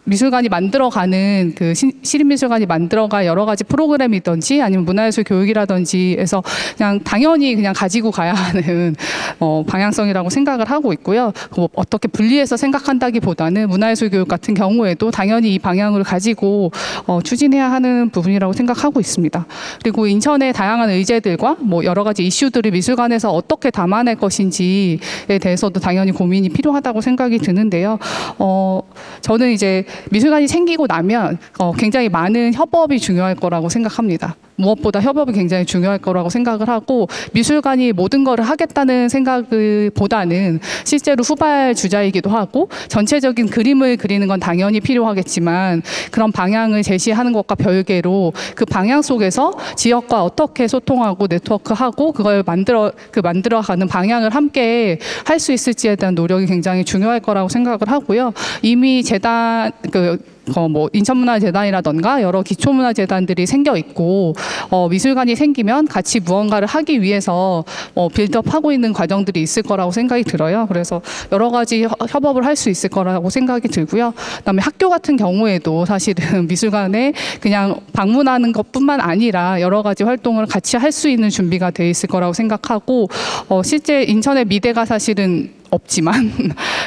미술관이 만들어가는 그 시립미술관이 만들어갈 여러 가지 프로그램이든지 아니면 문화예술 교육이라든지 해서 그냥 당연히 그냥 가지고 가야 하는 방향성이라고 생각을 하고 있고요. 뭐 어떻게 분리해서 생각한다기보다는 문화예술 교육 같은 경우에도 당연히 이 방향을 가지고 추진해야 하는 부분이라고 생각하고 있습니다. 그리고 인천의 다양한 의제들과 뭐 여러 가지 이슈들을 미술관에서 어떻게 담아낼 것인지에 대해서도 당연히 고민이 필요하다고 생각이 드는데요. 저는 이제 미술관이 생기고 나면 굉장히 많은 협업이 중요할 거라고 생각합니다. 무엇보다 협업이 굉장히 중요할 거라고 생각을 하고 미술관이 모든 거를 하겠다는 생각보다는 실제로 후발주자이기도 하고 전체적인 그림을 그리는 건 당연히 필요하겠지만 그런 방향을 제시하는 것과 별개로 그 방향 속에서 지역과 어떻게 소통하고 네트워크하고 그걸 만들어가는 방향을 함께 할 수 있을지에 대한 노력이 굉장히 중요할 거라고 생각을 하고요. 이미 재단 뭐 인천문화재단이라던가 여러 기초문화재단들이 생겨 있고 미술관이 생기면 같이 무언가를 하기 위해서 빌드업하고 있는 과정들이 있을 거라고 생각이 들어요. 그래서 여러 가지 협업을 할 수 있을 거라고 생각이 들고요. 그다음에 학교 같은 경우에도 사실은 미술관에 그냥 방문하는 것뿐만 아니라 여러 가지 활동을 같이 할 수 있는 준비가 돼 있을 거라고 생각하고 실제 인천의 미대가 사실은 없지만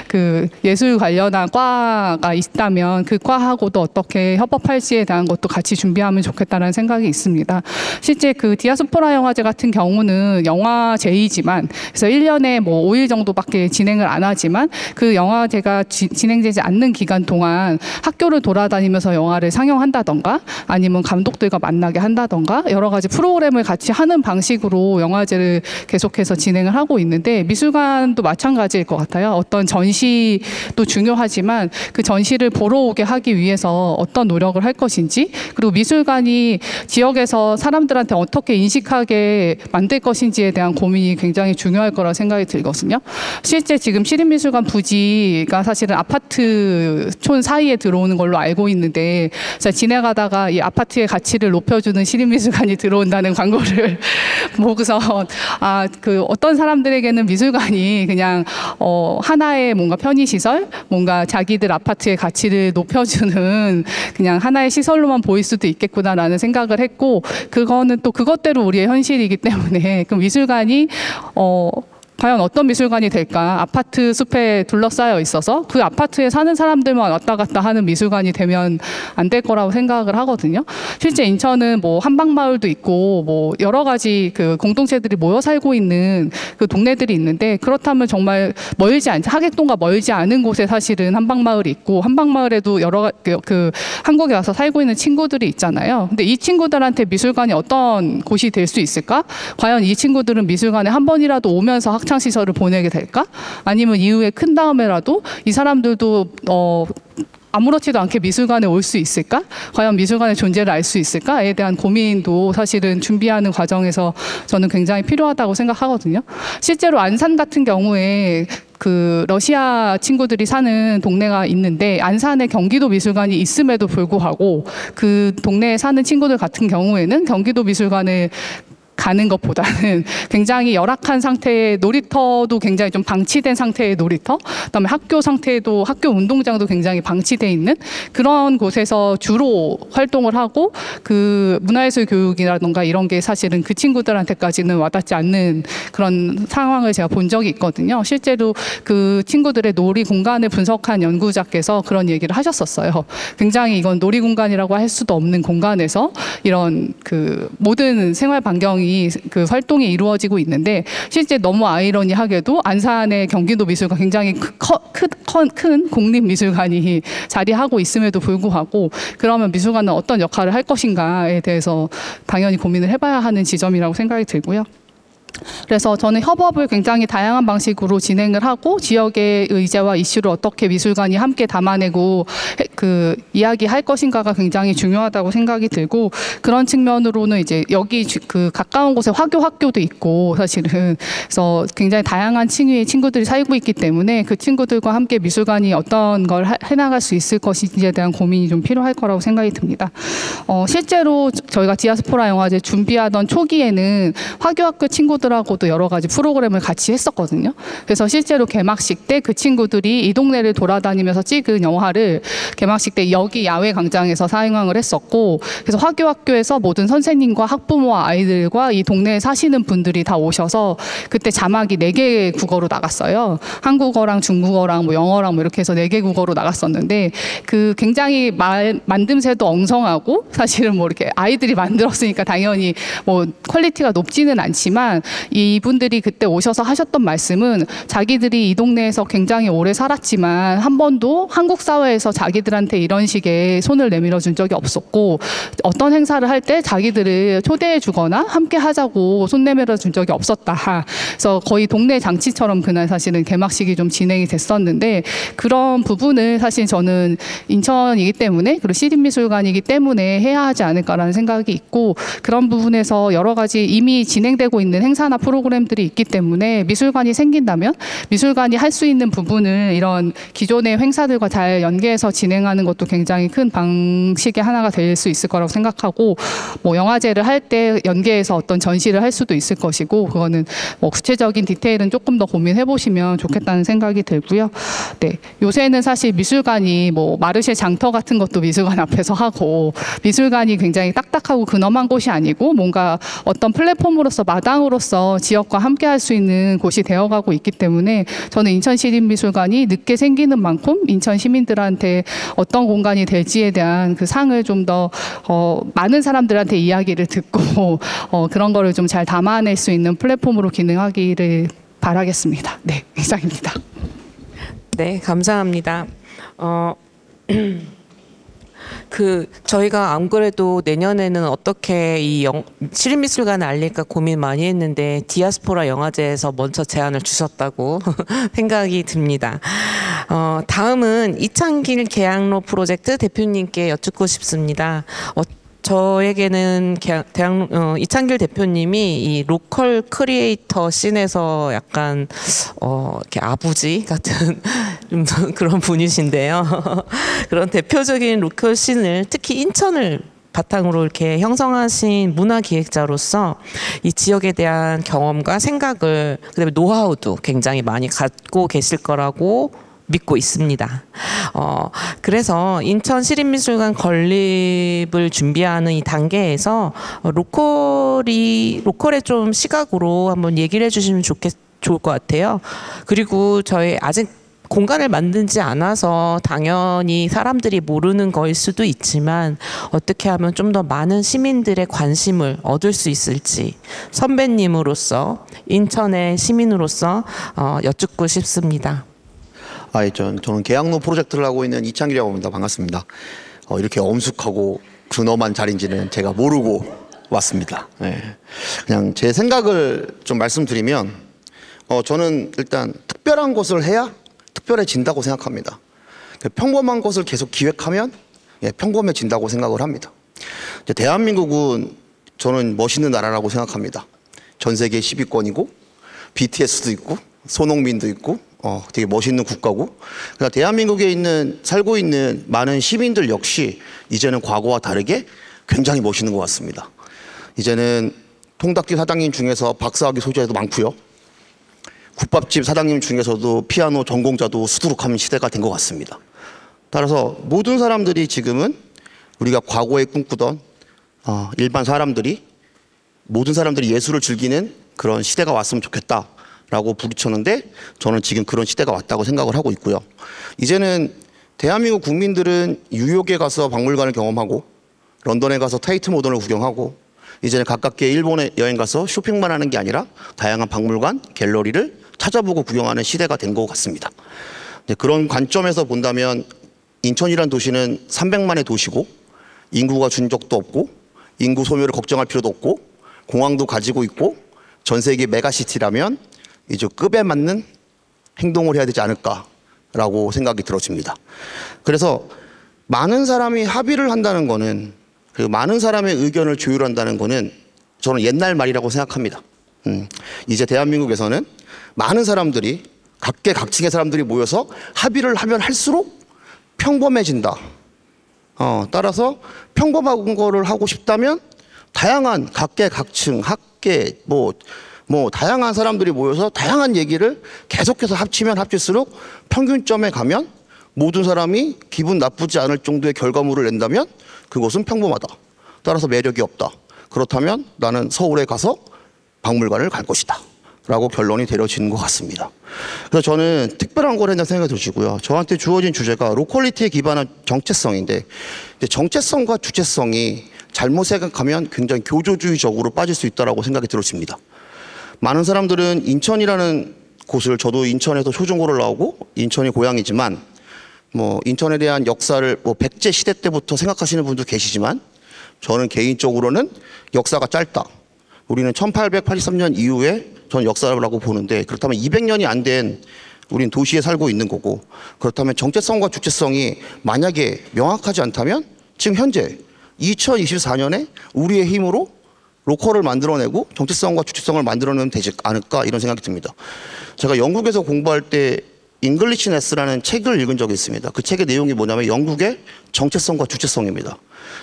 그 예술 관련한 과가 있다면 그 과하고도 어떻게 협업할지에 대한 것도 같이 준비하면 좋겠다는 생각이 있습니다. 실제 그 디아스포라 영화제 같은 경우는 영화제이지만 그래서 1년에 뭐 5일 정도밖에 진행을 안 하지만 그 영화제가 진행되지 않는 기간 동안 학교를 돌아다니면서 영화를 상영한다던가 아니면 감독들과 만나게 한다던가 여러 가지 프로그램을 같이 하는 방식으로 영화제를 계속해서 진행을 하고 있는데 미술관도 마찬가지 일 것 같아요. 어떤 전시도 중요하지만 그 전시를 보러 오게 하기 위해서 어떤 노력을 할 것인지 그리고 미술관이 지역에서 사람들한테 어떻게 인식하게 만들 것인지에 대한 고민이 굉장히 중요할 거라 생각이 들거든요. 실제 지금 시립미술관 부지가 사실은 아파트촌 사이에 들어오는 걸로 알고 있는데 제가 지나가다가 이 아파트의 가치를 높여주는 시립미술관이 들어온다는 광고를 보고서 그 어떤 사람들에게는 미술관이 그냥 하나의 뭔가 편의시설, 뭔가 자기들 아파트의 가치를 높여주는 그냥 하나의 시설로만 보일 수도 있겠구나라는 생각을 했고 그거는 또 그것대로 우리의 현실이기 때문에 그 미술관이 과연 어떤 미술관이 될까? 아파트 숲에 둘러싸여 있어서 그 아파트에 사는 사람들만 왔다 갔다 하는 미술관이 되면 안 될 거라고 생각을 하거든요. 실제 인천은 뭐 한방마을도 있고 뭐 여러 가지 그 공동체들이 모여 살고 있는 그 동네들이 있는데 그렇다면 정말 하객동과 멀지 않은 곳에 사실은 한방마을이 있고 한방마을에도 여러 그 한국에 와서 살고 있는 친구들이 있잖아요. 근데 이 친구들한테 미술관이 어떤 곳이 될 수 있을까? 과연 이 친구들은 미술관에 한 번이라도 오면서 학창시절을 보내게 될까? 아니면 이후에 큰 다음에라도 이 사람들도 아무렇지도 않게 미술관에 올 수 있을까? 과연 미술관의 존재를 알 수 있을까에 대한 고민도 사실은 준비하는 과정에서 저는 굉장히 필요하다고 생각하거든요. 실제로 안산 같은 경우에 그 러시아 친구들이 사는 동네가 있는데 안산에 경기도 미술관이 있음에도 불구하고 그 동네에 사는 친구들 같은 경우에는 경기도 미술관을 가는 것보다는 굉장히 열악한 상태의 놀이터도 굉장히 좀 방치된 상태의 놀이터, 그다음에 학교 상태도 학교 운동장도 굉장히 방치돼 있는 그런 곳에서 주로 활동을 하고 그 문화예술 교육이라던가 이런 게 사실은 그 친구들한테까지는 와닿지 않는 그런 상황을 제가 본 적이 있거든요. 실제로 그 친구들의 놀이 공간을 분석한 연구자께서 그런 얘기를 하셨었어요. 굉장히 이건 놀이 공간이라고 할 수도 없는 공간에서 이런 그 모든 생활 반경이 그 활동이 이루어지고 있는데 실제 너무 아이러니하게도 안산의 경기도 미술관 굉장히 큰 공립미술관이 자리하고 있음에도 불구하고 그러면 미술관은 어떤 역할을 할 것인가에 대해서 당연히 고민을 해봐야 하는 지점이라고 생각이 들고요. 그래서 저는 협업을 굉장히 다양한 방식으로 진행을 하고 지역의 의제와 이슈를 어떻게 미술관이 함께 담아내고 그 이야기할 것인가가 굉장히 중요하다고 생각이 들고 그런 측면으로는 이제 여기 그 가까운 곳에 학교도 있고 사실은 그래서 굉장히 다양한 층위의 친구들이 살고 있기 때문에 그 친구들과 함께 미술관이 어떤 걸 해나갈 수 있을 것인지에 대한 고민이 좀 필요할 거라고 생각이 듭니다. 실제로 저희가 디아스포라 영화제 준비하던 초기에는 화교학교 친구들하고도 여러 가지 프로그램을 같이 했었거든요. 그래서 실제로 개막식 때 그 친구들이 이 동네를 돌아다니면서 찍은 영화를 개막식 때 여기 야외 광장에서 상영을 했었고 그래서 화교학교에서 모든 선생님과 학부모와 아이들과 이 동네에 사시는 분들이 다 오셔서 그때 자막이 4개 국어로 나갔어요. 한국어랑 중국어랑 뭐 영어랑 뭐 이렇게 해서 4개 국어로 나갔었는데 그 굉장히 만듦새도 엉성하고 사실은 뭐 이렇게 아이들이 만들었으니까 당연히 뭐 퀄리티가 높지는 않지만 이분들이 그때 오셔서 하셨던 말씀은 자기들이 이 동네에서 굉장히 오래 살았지만 한 번도 한국 사회에서 자기들한테 이런 식의 손을 내밀어 준 적이 없었고, 어떤 행사를 할 때 자기들을 초대해 주거나 함께 하자고 손 내밀어 준 적이 없었다. 그래서 거의 동네 장치처럼 그날 사실은 개막식이 좀 진행이 됐었는데, 그런 부분을 사실 저는 인천이기 때문에, 그리고 시립미술관이기 때문에 해야 하지 않을까라는 생각이 있고, 그런 부분에서 여러 가지 이미 진행되고 있는 행사나 프로그램들이 있기 때문에 미술관이 생긴다면 미술관이 할 수 있는 부분을 이런 기존의 행사들과 잘 연계해서 진행하는 것도 굉장히 큰 방식의 하나가 될 수 있을 거라고 생각하고, 뭐 영화제를 할 때 연계해서 어떤 전시를 할 수도 있을 것이고, 그거는 뭐 구체적인 디테일은 조금 더 고민해 보시면 좋겠다는 생각이 들고요. 네, 요새는 사실 미술관이 뭐 마르쉐 장터 같은 것도 미술관 앞에서 하고, 미술관이 굉장히 딱딱하고 근엄한 곳이 아니고 뭔가 어떤 플랫폼으로서 마당으로서 지역과 함께 할 수 있는 곳이 되어가고 있기 때문에, 저는 인천시립미술관이 늦게 생기는 만큼 인천 시민들한테 어떤 공간이 될지에 대한 그 상을 좀 더 많은 사람들한테 이야기를 듣고 그런 거를 좀 잘 담아낼 수 있는 플랫폼으로 기능하기를 바라겠습니다. 네, 이상입니다. 네, 감사합니다. 저희가 안 그래도 내년에는 어떻게 이 시립미술관을 알릴까 고민 많이 했는데, 디아스포라 영화제에서 먼저 제안을 주셨다고 생각이 듭니다. 다음은 이창길 계양로 프로젝트 대표님께 여쭙고 싶습니다. 저에게는 이창길 대표님이 이 로컬 크리에이터 씬에서 약간 이렇게 아버지 같은 좀 그런 분이신데요. 그런 대표적인 로컬 씬을, 특히 인천을 바탕으로 이렇게 형성하신 문화기획자로서 이 지역에 대한 경험과 생각을, 그다음에 노하우도 굉장히 많이 갖고 계실 거라고 믿고 있습니다. 그래서 인천 시립미술관 건립을 준비하는 이 단계에서 로컬의 좀 시각으로 한번 얘기를 해주시면 좋을 것 같아요. 그리고 저희 아직 공간을 만들지 않아서 당연히 사람들이 모르는 거일 수도 있지만, 어떻게 하면 좀 더 많은 시민들의 관심을 얻을 수 있을지 선배님으로서, 인천의 시민으로서 여쭙고 싶습니다. 저는 계양로 프로젝트를 하고 있는 이창길이라고 합니다. 반갑습니다. 이렇게 엄숙하고 근엄한 자리인지는 제가 모르고 왔습니다. 네. 그냥 제 생각을 좀 말씀드리면, 저는 일단 특별한 것을 해야 특별해진다고 생각합니다. 평범한 것을 계속 기획하면 평범해진다고 생각을 합니다. 대한민국은 저는 멋있는 나라라고 생각합니다. 전 세계 10위권이고 BTS도 있고 손흥민도 있고 되게 멋있는 국가고, 그러니까 대한민국에 살고 있는 많은 시민들 역시 이제는 과거와 다르게 굉장히 멋있는 것 같습니다. 이제는 통닭집 사장님 중에서 박사학위 소재도 많고요. 국밥집 사장님 중에서도 피아노 전공자도 수두룩한 시대가 된 것 같습니다. 따라서 모든 사람들이 지금은 우리가 과거에 꿈꾸던 일반 사람들이, 모든 사람들이 예술을 즐기는 그런 시대가 왔으면 좋겠다 라고 부르쳤는데, 저는 지금 그런 시대가 왔다고 생각을 하고 있고요. 이제는 대한민국 국민들은 뉴욕에 가서 박물관을 경험하고, 런던에 가서 테이트 모던을 구경하고, 이제는 가깝게 일본에 여행 가서 쇼핑만 하는 게 아니라 다양한 박물관, 갤러리를 찾아보고 구경하는 시대가 된 것 같습니다. 그런 관점에서 본다면 인천이란 도시는 300만의 도시고, 인구가 준 적도 없고, 인구 소멸을 걱정할 필요도 없고, 공항도 가지고 있고, 전 세계 메가시티라면 이제 급에 맞는 행동을 해야 되지 않을까라고 생각이 들어집니다. 그래서 많은 사람이 합의를 한다는 거는, 그 많은 사람의 의견을 조율한다는 거는 저는 옛날 말이라고 생각합니다. 이제 대한민국에서는 많은 사람들이, 각계각층의 사람들이 모여서 합의를 하면 할수록 평범해진다. 따라서 평범한 거를 하고 싶다면 다양한 각계각층, 학계, 다양한 사람들이 모여서 다양한 얘기를 계속해서 합치면 합칠수록 평균점에 가면, 모든 사람이 기분 나쁘지 않을 정도의 결과물을 낸다면 그것은 평범하다. 따라서 매력이 없다. 그렇다면 나는 서울에 가서 박물관을 갈 것이다 라고 결론이 내려지는 것 같습니다. 그래서 저는 특별한 걸 했다는 생각이 드시고요. 저한테 주어진 주제가 로컬리티에 기반한 정체성인데, 정체성과 주체성이 잘못 생각하면 굉장히 교조주의적으로 빠질 수 있다고 생각이 들어집니다. 많은 사람들은 인천이라는 곳을, 저도 인천에서 초중고를 나오고 인천이 고향이지만 뭐 인천에 대한 역사를 뭐 백제 시대 때부터 생각하시는 분도 계시지만 저는 개인적으로는 역사가 짧다. 우리는 1883년 이후에 저는 역사라고 보는데, 그렇다면 200년이 안 된 우린 도시에 살고 있는 거고, 그렇다면 정체성과 주체성이 만약에 명확하지 않다면 지금 현재 2024년에 우리의 힘으로 로컬을 만들어내고 정체성과 주체성을 만들어내면 되지 않을까, 이런 생각이 듭니다. 제가 영국에서 공부할 때 잉글리시네스라는 책을 읽은 적이 있습니다. 그 책의 내용이 뭐냐면 영국의 정체성과 주체성입니다.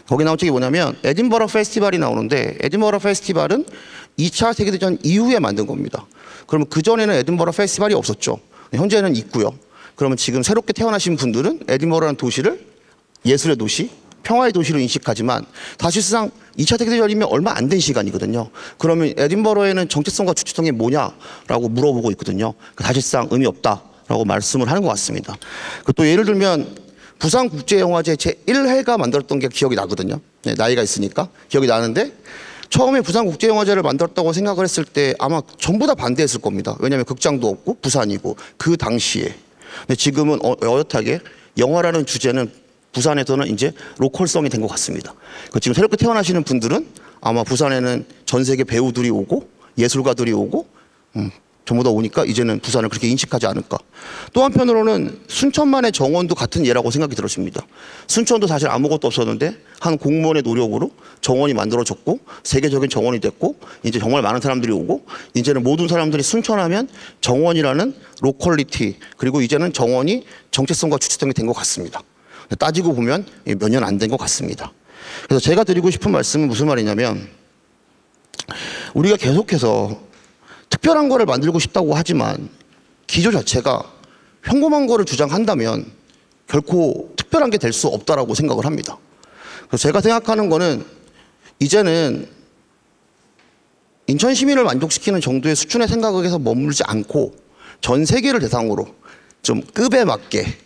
거기 나온 책이 뭐냐면 에딘버러 페스티벌이 나오는데, 에딘버러 페스티벌은 2차 세계대전 이후에 만든 겁니다. 그러면 그전에는 에딘버러 페스티벌이 없었죠. 현재는 있고요. 그러면 지금 새롭게 태어나신 분들은 에딘버러라는 도시를 예술의 도시, 평화의 도시로 인식하지만 사실상 2차 세계대전이면 얼마 안 된 시간이거든요. 그러면 에딘버러에는 정체성과 주체성이 뭐냐라고 물어보고 있거든요. 사실상 의미 없다라고 말씀을 하는 것 같습니다. 또 예를 들면 부산국제영화제 제1회가 만들었던 게 기억이 나거든요. 네, 나이가 있으니까 기억이 나는데, 처음에 부산국제영화제를 만들었다고 생각을 했을 때 아마 전부 다 반대했을 겁니다. 왜냐하면 극장도 없고 부산이고 그 당시에. 근데 지금은 어엿하게 영화라는 주제는 부산에서는 이제 로컬성이 된 것 같습니다. 지금 새롭게 태어나시는 분들은 아마 부산에는 전 세계 배우들이 오고 예술가들이 오고 전부 다 오니까 이제는 부산을 그렇게 인식하지 않을까. 또 한편으로는 순천만의 정원도 같은 예라고 생각이 들어집니다. 순천도 사실 아무것도 없었는데 한 공무원의 노력으로 정원이 만들어졌고 세계적인 정원이 됐고, 이제 정말 많은 사람들이 오고, 이제는 모든 사람들이 순천하면 정원이라는 로컬리티, 그리고 이제는 정원이 정체성과 주체성이 된 것 같습니다. 따지고 보면 몇 년 안 된 것 같습니다. 그래서 제가 드리고 싶은 말씀은 무슨 말이냐면, 우리가 계속해서 특별한 거를 만들고 싶다고 하지만 기조 자체가 평범한 거를 주장한다면 결코 특별한 게 될 수 없다라고 생각을 합니다. 그래서 제가 생각하는 거는 이제는 인천 시민을 만족시키는 정도의 수준의 생각에서 머물지 않고 전 세계를 대상으로 좀 급에 맞게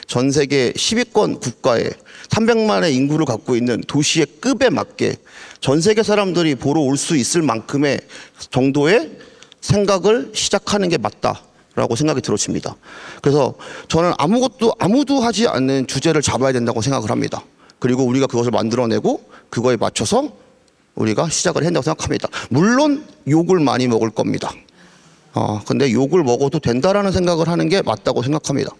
전 세계 10위권 국가에 300만의 인구를 갖고 있는 도시의 급에 맞게 전 세계 사람들이 보러 올 수 있을 만큼의 정도의 생각을 시작하는 게 맞다라고 생각이 들어집니다. 그래서 저는 아무도 하지 않는 주제를 잡아야 된다고 생각을 합니다. 그리고 우리가 그것을 만들어내고 그거에 맞춰서 우리가 시작을 해야 된다고 생각합니다. 물론 욕을 많이 먹을 겁니다. 근데 욕을 먹어도 된다라는 생각을 하는 게 맞다고 생각합니다.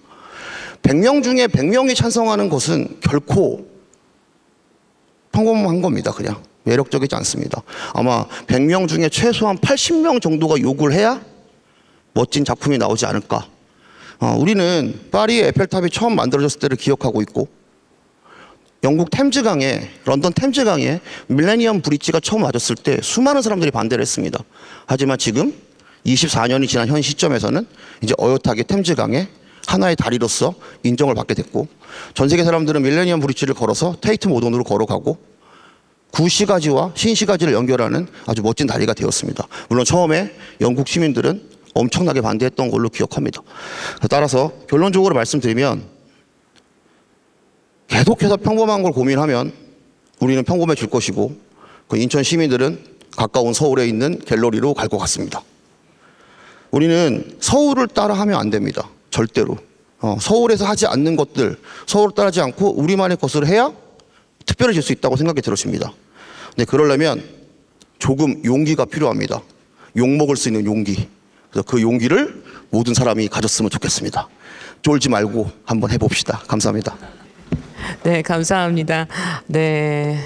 100명 중에 100명이 찬성하는 것은 결코 평범한 겁니다. 그냥 매력적이지 않습니다. 아마 100명 중에 최소한 80명 정도가 욕을 해야 멋진 작품이 나오지 않을까. 우리는 파리의 에펠탑이 처음 만들어졌을 때를 기억하고 있고, 영국 템즈강에, 런던 템즈강에 밀레니엄 브릿지가 처음 와졌을 때 수많은 사람들이 반대를 했습니다. 하지만 지금 24년이 지난 현 시점에서는 이제 어엿하게 템즈강에 하나의 다리로서 인정을 받게 됐고, 전 세계 사람들은 밀레니엄 브릿지를 걸어서 테이트 모던으로 걸어가고 구시가지와 신시가지를 연결하는 아주 멋진 다리가 되었습니다. 물론 처음에 영국 시민들은 엄청나게 반대했던 걸로 기억합니다. 따라서 결론적으로 말씀드리면, 계속해서 평범한 걸 고민하면 우리는 평범해질 것이고, 그 인천 시민들은 가까운 서울에 있는 갤러리로 갈 것 같습니다. 우리는 서울을 따라하면 안 됩니다. 절대로. 서울에서 하지 않는 것들, 서울을 따라하지 않고 우리만의 것을 해야 특별해질 수 있다고 생각이 들어집니다. 근데 그러려면 조금 용기가 필요합니다. 욕먹을 수 있는 용기. 그래서 그 용기를 모든 사람이 가졌으면 좋겠습니다. 쫄지 말고 한번 해봅시다. 감사합니다. 네, 감사합니다. 네.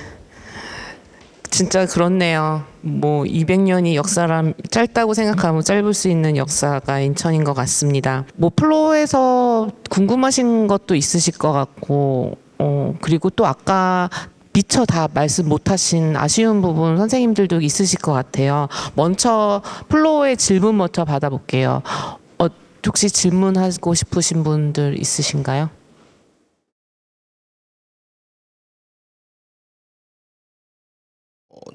진짜 그렇네요. 뭐 200년이 역사람 짧다고 생각하면 짧을 수 있는 역사가 인천인 것 같습니다. 뭐 플로에서 궁금하신 것도 있으실 것 같고, 그리고 또 아까 미처 다 말씀 못하신 아쉬운 부분 선생님들도 있으실 것 같아요. 먼저 플로의 질문 먼저 받아볼게요. 혹시 질문하고 싶으신 분들 있으신가요?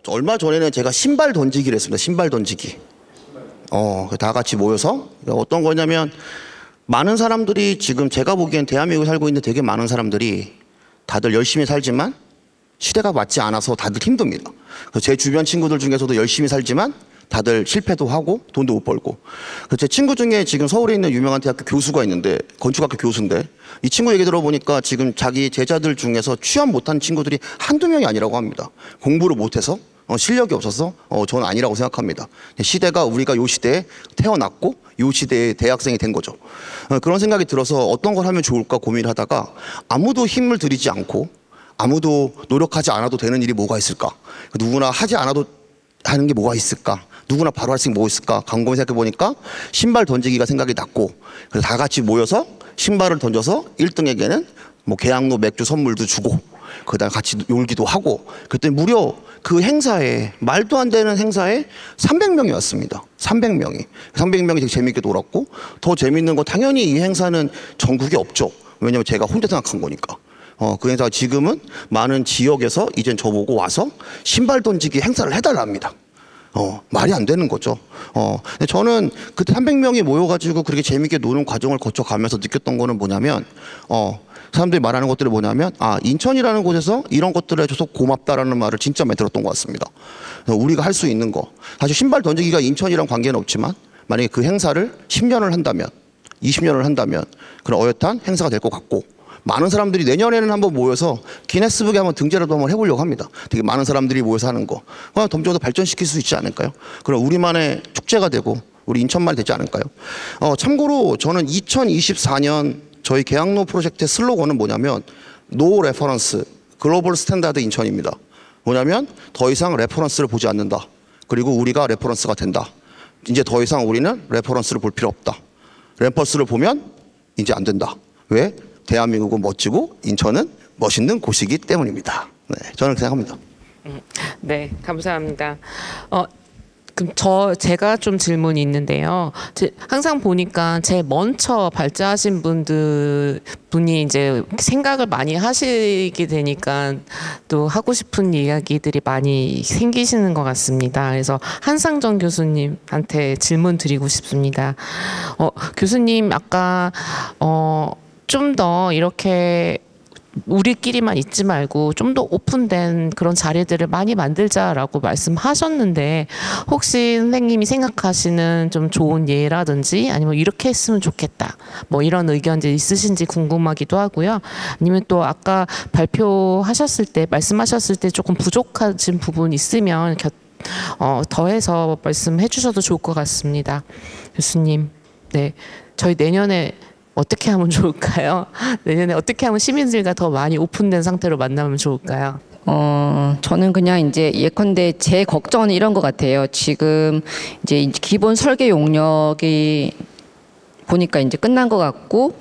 얼마 전에는 제가 신발 던지기를 했습니다. 신발 던지기. 다 같이 모여서 어떤 거냐면, 많은 사람들이 지금 제가 보기엔 대한민국에 살고 있는 되게 많은 사람들이 다들 열심히 살지만 시대가 맞지 않아서 다들 힘듭니다. 제 주변 친구들 중에서도 열심히 살지만 다들 실패도 하고 돈도 못 벌고. 제 친구 중에 지금 서울에 있는 유명한 대학교 교수가 있는데, 건축학교 교수인데, 이 친구 얘기 들어보니까 지금 자기 제자들 중에서 취업 못한 친구들이 한두 명이 아니라고 합니다. 공부를 못해서, 실력이 없어서 저는 아니라고 생각합니다. 시대가 우리가 요 시대에 태어났고 요 시대의 대학생이 된 거죠. 그런 생각이 들어서 어떤 걸 하면 좋을까 고민하다가 아무도 힘을 들이지 않고 아무도 노력하지 않아도 되는 일이 뭐가 있을까? 누구나 하지 않아도 하는 게 뭐가 있을까? 누구나 바로 할 수 있는 게 뭐가 있을까? 곰곰이 생각해 보니까 신발 던지기가 생각이 났고, 그래서 다 같이 모여서 신발을 던져서 1등에게는 뭐 계양로 맥주 선물도 주고, 그다음 같이 놀기도 하고, 그때 무려 그 행사에, 말도 안 되는 행사에 300명이 왔습니다. 300명이. 300명이 되게 재밌게 놀았고, 더 재밌는 건 당연히 이 행사는 전국에 없죠. 왜냐면 제가 혼자 생각한 거니까. 그 행사가 지금은 많은 지역에서 이젠 저보고 와서 신발 던지기 행사를 해달랍니다. 말이 안 되는 거죠. 근데 저는 그때 300명이 모여가지고 그렇게 재밌게 노는 과정을 거쳐가면서 느꼈던 거는 뭐냐면, 사람들이 말하는 것들이 뭐냐면, 인천이라는 곳에서 이런 것들을 해줘서 고맙다라는 말을 진짜 많이 들었던 것 같습니다. 우리가 할 수 있는 거. 사실 신발 던지기가 인천이랑 관계는 없지만, 만약에 그 행사를 10년을 한다면, 20년을 한다면, 그런 어엿한 행사가 될 것 같고, 많은 사람들이 내년에는 한번 모여서 기네스북에 한번 등재라도 한번 해보려고 합니다. 되게 많은 사람들이 모여서 하는 거. 덤좀 더 발전시킬 수 있지 않을까요? 그럼 우리만의 축제가 되고, 우리 인천만이 되지 않을까요? 참고로 저는 2024년 저희 계양로 프로젝트의 슬로건은 뭐냐면 No Reference, 글로벌 스탠다드 인천입니다. 뭐냐면 더 이상 레퍼런스를 보지 않는다. 그리고 우리가 레퍼런스가 된다. 이제 더 이상 우리는 레퍼런스를 볼 필요 없다. 레퍼런스를 보면 이제 안 된다. 왜? 대한민국은 멋지고 인천은 멋있는 곳이기 때문입니다. 네, 저는 그렇게 생각합니다. 네, 감사합니다. 그럼 제가 좀 질문이 있는데요. 항상 보니까 제일 먼저 발자하신 분이 이제 생각을 많이 하시게 되니까 또 하고 싶은 이야기들이 많이 생기시는 것 같습니다. 그래서 한상정 교수님한테 질문 드리고 싶습니다. 교수님 아까 좀 더 이렇게 우리끼리만 있지 말고 좀 더 오픈된 그런 자리들을 많이 만들자라고 말씀하셨는데, 혹시 선생님이 생각하시는 좀 좋은 예라든지 아니면 이렇게 했으면 좋겠다 뭐 이런 의견이 있으신지 궁금하기도 하고요. 아니면 또 아까 발표하셨을 때 말씀하셨을 때 조금 부족하신 부분 있으면 더해서 말씀해 주셔도 좋을 것 같습니다. 교수님. 네, 저희 내년에 어떻게 하면 좋을까요? 내년에 어떻게 하면 시민들과 더 많이 오픈된 상태로 만나면 좋을까요? 저는 그냥 이제 예컨대 제 걱정은 이런 것 같아요. 지금 이제 기본 설계 용역이 보니까 이제 끝난 것 같고,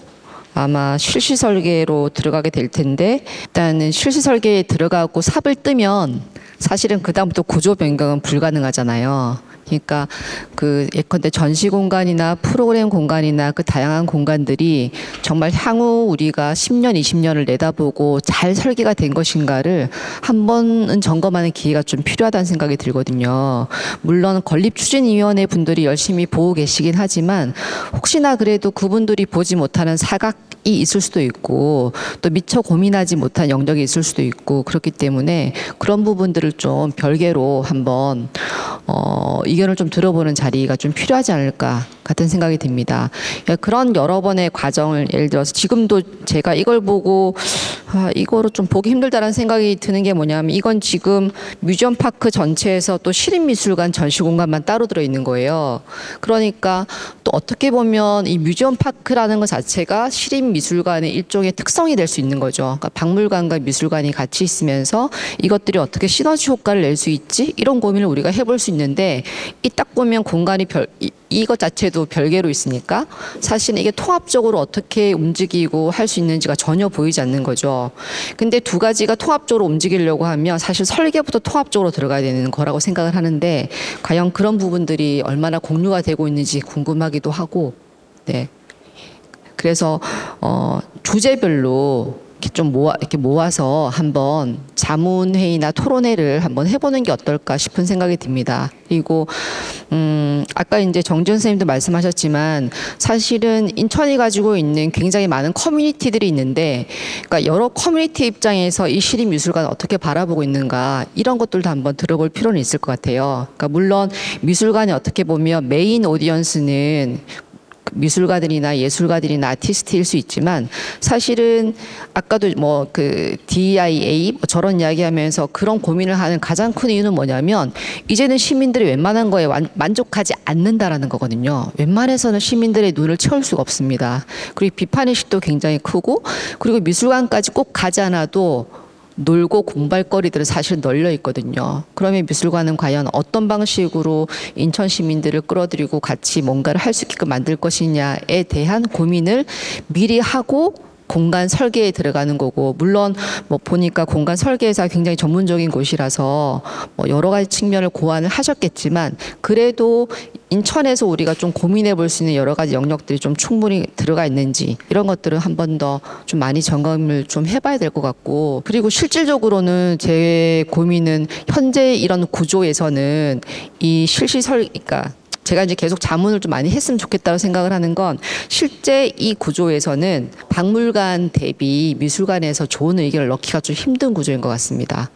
아마 실시 설계로 들어가게 될 텐데, 일단은 실시 설계에 들어가고 삽을 뜨면 사실은 그다음부터 구조 변경은 불가능하잖아요. 그러니까 그 예컨대 전시 공간이나 프로그램 공간이나 그 다양한 공간들이 정말 향후 우리가 10년, 20년을 내다보고 잘 설계가 된 것인가를 한 번은 점검하는 기회가 좀 필요하다는 생각이 들거든요. 물론 건립추진위원회 분들이 열심히 보고 계시긴 하지만 혹시나 그래도 그분들이 보지 못하는 사각이 있을 수도 있고 또 미처 고민하지 못한 영역이 있을 수도 있고, 그렇기 때문에 그런 부분들을 좀 별개로 한번 의견을 좀 들어보는 자리가 좀 필요하지 않을까 같은 생각이 듭니다. 그런 여러 번의 과정을, 예를 들어서 지금도 제가 이걸 보고 이거를 좀 보기 힘들다라는 생각이 드는 게 뭐냐면, 이건 지금 뮤지엄 파크 전체에서 또 시립미술관 전시 공간만 따로 들어있는 거예요. 그러니까 또 어떻게 보면 이 뮤지엄 파크라는 것 자체가 시립미술관의 일종의 특성이 될 수 있는 거죠. 그러니까 박물관과 미술관이 같이 있으면서 이것들이 어떻게 시너지 효과를 낼 수 있지? 이런 고민을 우리가 해볼 수 있는데, 이 딱 보면 공간이 이것 자체도 별개로 있으니까 사실은 이게 통합적으로 어떻게 움직이고 할 수 있는지가 전혀 보이지 않는 거죠. 근데 두 가지가 통합적으로 움직이려고 하면 사실 설계부터 통합적으로 들어가야 되는 거라고 생각을 하는데, 과연 그런 부분들이 얼마나 공유가 되고 있는지 궁금하기도 하고, 네. 그래서 주제별로 이렇게 모아서 한번 자문회의나 토론회를 한번 해보는 게 어떨까 싶은 생각이 듭니다. 그리고 아까 이제 정지현 선생님도 말씀하셨지만 사실은 인천이 가지고 있는 굉장히 많은 커뮤니티들이 있는데, 그러니까 여러 커뮤니티 입장에서 이 시립미술관을 어떻게 바라보고 있는가 이런 것들도 한번 들어볼 필요는 있을 것 같아요. 그러니까 물론 미술관이 어떻게 보면 메인 오디언스는 미술가들이나 예술가들이나 아티스트일 수 있지만 사실은 아까도 뭐 그 DIA 뭐 저런 이야기하면서 그런 고민을 하는 가장 큰 이유는 뭐냐면 이제는 시민들이 웬만한 거에 만족하지 않는다라는 거거든요. 웬만해서는 시민들의 눈을 채울 수가 없습니다. 그리고 비판의식도 굉장히 크고, 그리고 미술관까지 꼭 가지 않아도 놀고 공부할거리들은 사실 널려 있거든요. 그러면 미술관은 과연 어떤 방식으로 인천 시민들을 끌어들이고 같이 뭔가를 할 수 있게끔 만들 것이냐에 대한 고민을 미리 하고 공간 설계에 들어가는 거고, 물론 뭐 보니까 공간 설계회사 굉장히 전문적인 곳이라서 뭐 여러 가지 측면을 고안을 하셨겠지만 그래도 인천에서 우리가 좀 고민해 볼 수 있는 여러 가지 영역들이 좀 충분히 들어가 있는지 이런 것들을 한 번 더 좀 많이 점검을 좀 해봐야 될 것 같고, 그리고 실질적으로는 제 고민은 현재 이런 구조에서는 이 그러니까 제가 이제 계속 자문을 좀 많이 했으면 좋겠다고 생각을 하는 건, 실제 이 구조에서는 박물관 대비 미술관에서 좋은 의견을 넣기가 좀 힘든 구조인 것 같습니다.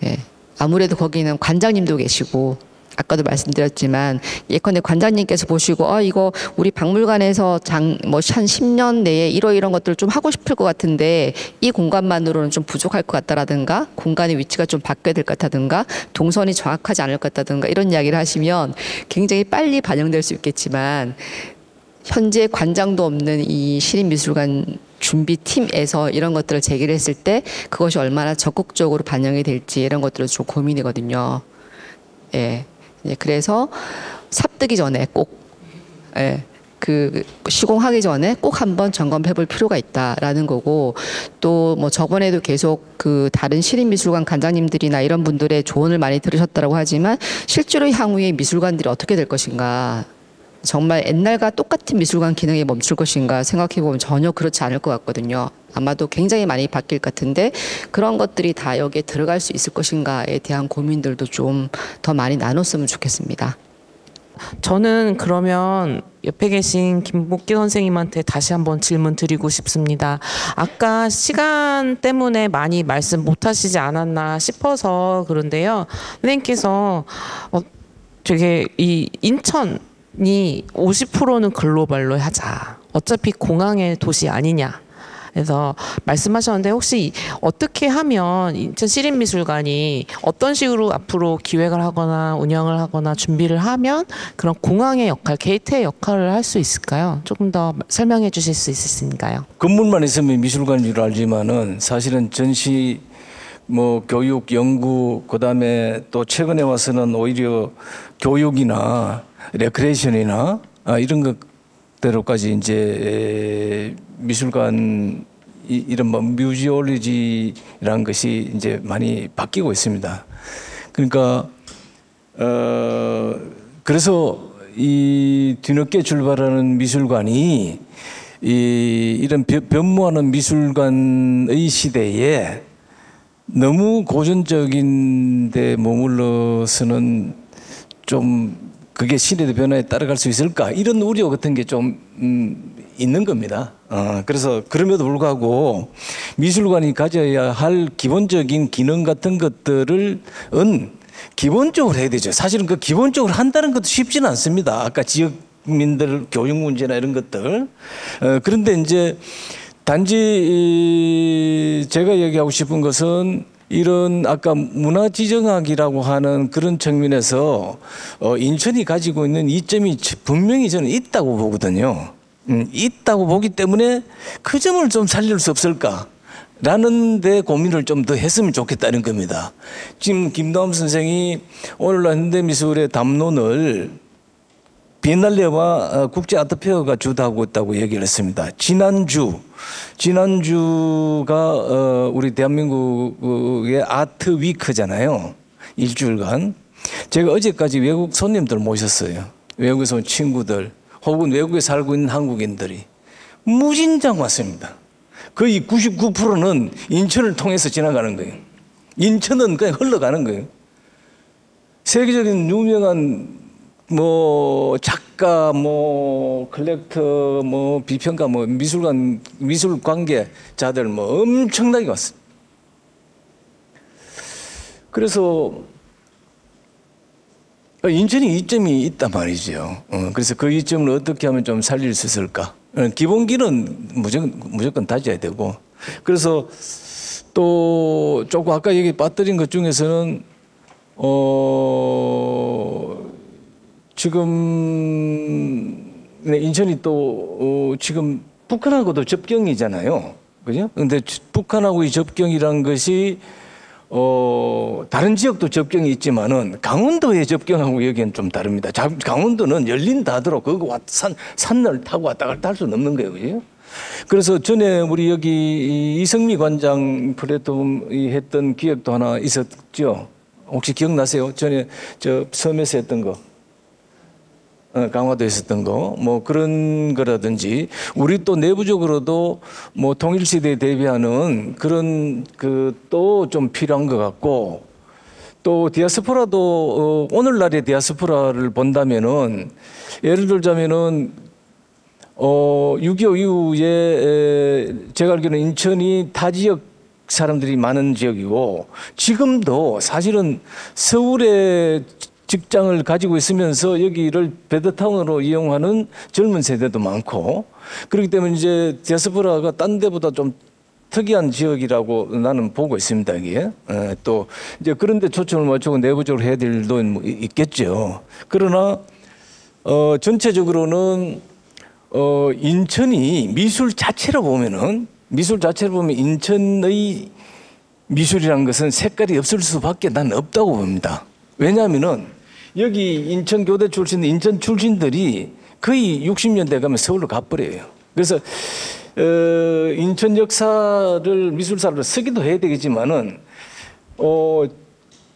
예. 아무래도 거기는 관장님도 계시고, 아까도 말씀드렸지만 예컨대 관장님께서 보시고 이거 우리 박물관에서 뭐 한 10년 내에 이런 것들을 좀 하고 싶을 것 같은데 이 공간만으로는 좀 부족할 것 같다라든가, 공간의 위치가 좀 바뀌어야 될 것 같다든가, 동선이 정확하지 않을 것 같다든가 이런 이야기를 하시면 굉장히 빨리 반영될 수 있겠지만, 현재 관장도 없는 이 시립미술관 준비팀에서 이런 것들을 제기를 했을 때 그것이 얼마나 적극적으로 반영이 될지 이런 것들은 좀 고민이거든요. 예. 그래서 삽뜨기 전에 꼭, 예, 그 시공하기 전에 꼭 한번 점검해 볼 필요가 있다라는 거고, 또 뭐 저번에도 계속 그 다른 시립미술관 관장님들이나 이런 분들의 조언을 많이 들으셨다고 하지만 실제로 향후에 미술관들이 어떻게 될 것인가, 정말 옛날과 똑같은 미술관 기능에 멈출 것인가 생각해 보면 전혀 그렇지 않을 것 같거든요. 아마도 굉장히 많이 바뀔 것 같은데 그런 것들이 다 여기에 들어갈 수 있을 것인가에 대한 고민들도 좀 더 많이 나눴으면 좋겠습니다. 저는 그러면 옆에 계신 김복기 선생님한테 다시 한번 질문 드리고 싶습니다. 아까 시간 때문에 많이 말씀 못 하시지 않았나 싶어서 그런데요. 선생님께서 되게 이 인천이 50%는 글로벌로 하자. 어차피 공항의 도시 아니냐. 그래서 말씀하셨는데 혹시 어떻게 하면 인천 시립미술관이 어떤 식으로 앞으로 기획을 하거나 운영을 하거나 준비를 하면 그런 공항의 역할, 게이트의 역할을 할 수 있을까요? 조금 더 설명해 주실 수 있으신가요? 건물만 있으면 미술관인 줄 알지만은 사실은 전시, 뭐 교육, 연구, 그다음에 또 최근에 와서는 오히려 교육이나 레크레이션이나 이런 것대로까지 이제 미술관 이런 뭐 뮤지올로지라는 것이 이제 많이 바뀌고 있습니다. 그러니까 그래서 이 뒤늦게 출발하는 미술관이 이런 변모하는 미술관의 시대에 너무 고전적인 데 머물러서는 좀 그게 시대의 변화에 따라갈 수 있을까, 이런 우려 같은 게 좀 있는 겁니다. 그래서 그럼에도 불구하고 미술관이 가져야 할 기본적인 기능 같은 것들을 기본적으로 해야 되죠. 사실은 그 기본적으로 한다는 것도 쉽지는 않습니다. 아까 지역민들 교육 문제나 이런 것들. 그런데 이제 단지 제가 얘기하고 싶은 것은 이런 아까 문화지정학이라고 하는 그런 측면에서 인천이 가지고 있는 이점이 분명히 저는 있다고 보거든요. 있다고 보기 때문에 그 점을 좀 살릴 수 없을까 라는 데 고민을 좀 더 했으면 좋겠다는 겁니다. 지금 김도함 선생이 오늘날 현대미술의 담론을 비엔날레와 국제 아트페어가 주도하고 있다고 얘기를 했습니다. 지난주가 우리 대한민국의 아트 위크잖아요. 일주일간. 제가 어제까지 외국 손님들 모셨어요. 외국에서 온 친구들 혹은 외국에 살고 있는 한국인들이 무진장 왔습니다. 거의 99%는 인천을 통해서 지나가는 거예요. 인천은 그냥 흘러가는 거예요. 세계적인 유명한 뭐 작가, 뭐 컬렉터, 뭐 비평가, 뭐 미술 관계자들 뭐 엄청나게 왔어요. 그래서 인천이 이점이 있단 말이죠. 그래서 그 이점을 어떻게 하면 좀 살릴 수 있을까? 기본기는 무조건 다져야 되고. 그래서 또 조금 아까 얘기 빠뜨린 것 중에서는 지금 인천이 또 지금 북한하고도 접경이잖아요. 그죠? 근데 북한하고의 접경이란 것이 다른 지역도 접경이 있지만은 강원도의 접경하고 여기는 좀 다릅니다. 강원도는 열린다 하도록 그거 산을 타고 왔다 갔다 할 수는 없는 거예요. 그죠? 그래서 전에 우리 여기 이성미 관장 플랫폼이 했던 기획도 하나 있었죠. 혹시 기억나세요? 전에 저 섬에서 했던 거. 강화도에 있었던 거, 뭐 그런 거라든지, 우리 또 내부적으로도 뭐 통일시대에 대비하는 그런 또 좀 필요한 것 같고, 또 디아스포라도 오늘날의 디아스포라를 본다면은 예를 들자면은 6.25 이후에 제가 알기로는 인천이 타 지역 사람들이 많은 지역이고, 지금도 사실은 서울에 직장을 가지고 있으면서 여기를 베드타운으로 이용하는 젊은 세대도 많고, 그렇기 때문에 이제 디아스포라가 딴 데보다 좀 특이한 지역이라고 나는 보고 있습니다. 이게 또 이제 그런 데 초점을 맞추고 내부적으로 해야 될 일도 있겠죠. 그러나 전체적으로는 인천이 미술 자체로 보면 인천의 미술이라는 것은 색깔이 없을 수밖에 난 없다고 봅니다. 왜냐하면은 여기 인천 교대 출신, 인천 출신들이 거의 60년대 가면 서울로 가버려요. 그래서 인천 역사를 미술사로 쓰기도 해야 되겠지만은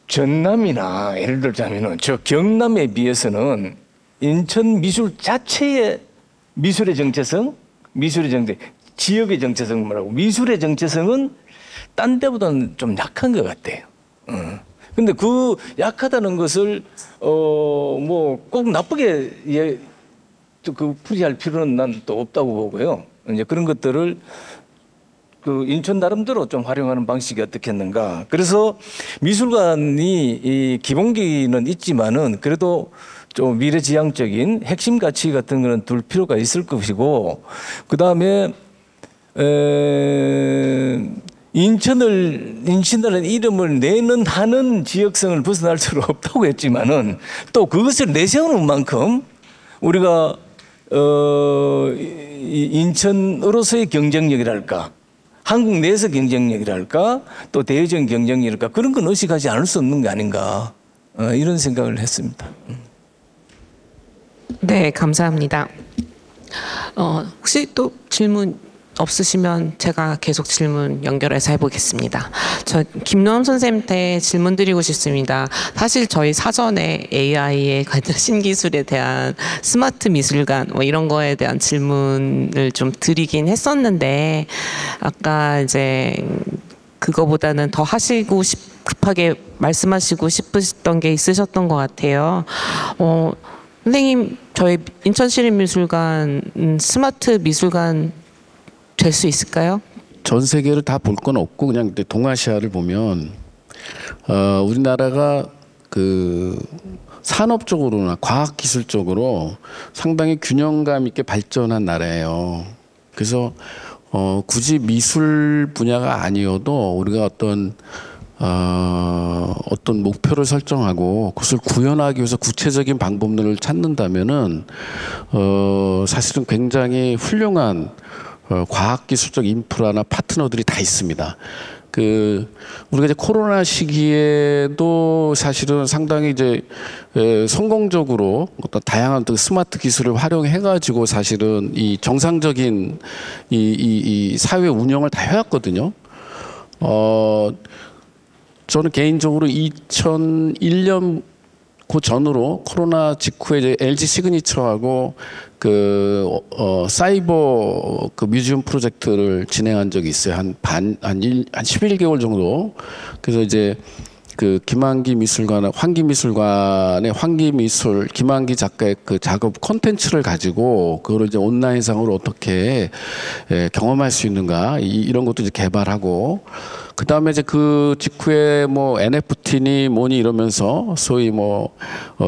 전남이나 예를 들자면은 저 경남에 비해서는 인천 미술 자체의 미술의 정체성, 지역의 정체성 말하고 미술의 정체성은 딴 데보다는 좀 약한 것 같아요. 근데 그 약하다는 것을 뭐 꼭 나쁘게 풀이할 필요는 난 또 없다고 보고요. 이제 그런 것들을 그 인천 나름대로 좀 활용하는 방식이 어떻겠는가. 그래서 미술관이 이 기본기는 있지만은 그래도 좀 미래지향적인 핵심 가치 같은 거는 둘 필요가 있을 것이고, 그 다음에 인천이라는 이름을 내는 하는 지역성을 벗어날 수는 없다고 했지만은 또 그것을 내세우는 만큼 우리가 인천으로서의 경쟁력이랄까, 한국 내에서 경쟁력이랄까, 또 대외적인 경쟁력이랄까, 그런 건 의식하지 않을 수 없는 게 아닌가, 이런 생각을 했습니다. 네, 감사합니다. 혹시 또 질문 없으시면 제가 계속 질문 연결해서 해보겠습니다. 저 김노함 선생님한테 질문 드리고 싶습니다. 사실 저희 사전에 AI에 관련 신기술에 대한 스마트 미술관 뭐 이런 거에 대한 질문을 좀 드리긴 했었는데, 아까 이제 그거보다는 더 급하게 말씀하시고 싶으셨던 게 있으셨던 것 같아요. 선생님, 저희 인천시립미술관 스마트 미술관 될 수 있을까요? 전 세계를 다 볼 건 없고 그냥 동아시아를 보면 우리나라가 그 산업적으로나 과학기술적으로 상당히 균형감 있게 발전한 나라예요. 그래서 굳이 미술 분야가 아니어도 우리가 어떤 목표를 설정하고 그것을 구현하기 위해서 구체적인 방법론을 찾는다면은 사실은 굉장히 훌륭한 과학기술적 인프라나 파트너들이 다 있습니다. 우리가 이제 코로나 시기에도 사실은 상당히 이제 성공적으로 어떤 다양한 스마트 기술을 활용해가지고 사실은 이 정상적인 이 사회 운영을 다 해왔거든요. 저는 개인적으로 2001년 그 전으로 코로나 직후에 이제 LG 시그니처하고 사이버 뮤지엄 프로젝트를 진행한 적이 있어요. 한 11개월 정도. 그래서 이제 김한기 미술관, 환기미술관의 환기미술, 김한기 작가의 작업 콘텐츠를 가지고 그걸 이제 온라인상으로 어떻게 경험할 수 있는가 이런 것도 이제 개발하고, 그 다음에 이제 그 직후에 뭐 NFT니 뭐니 이러면서 소위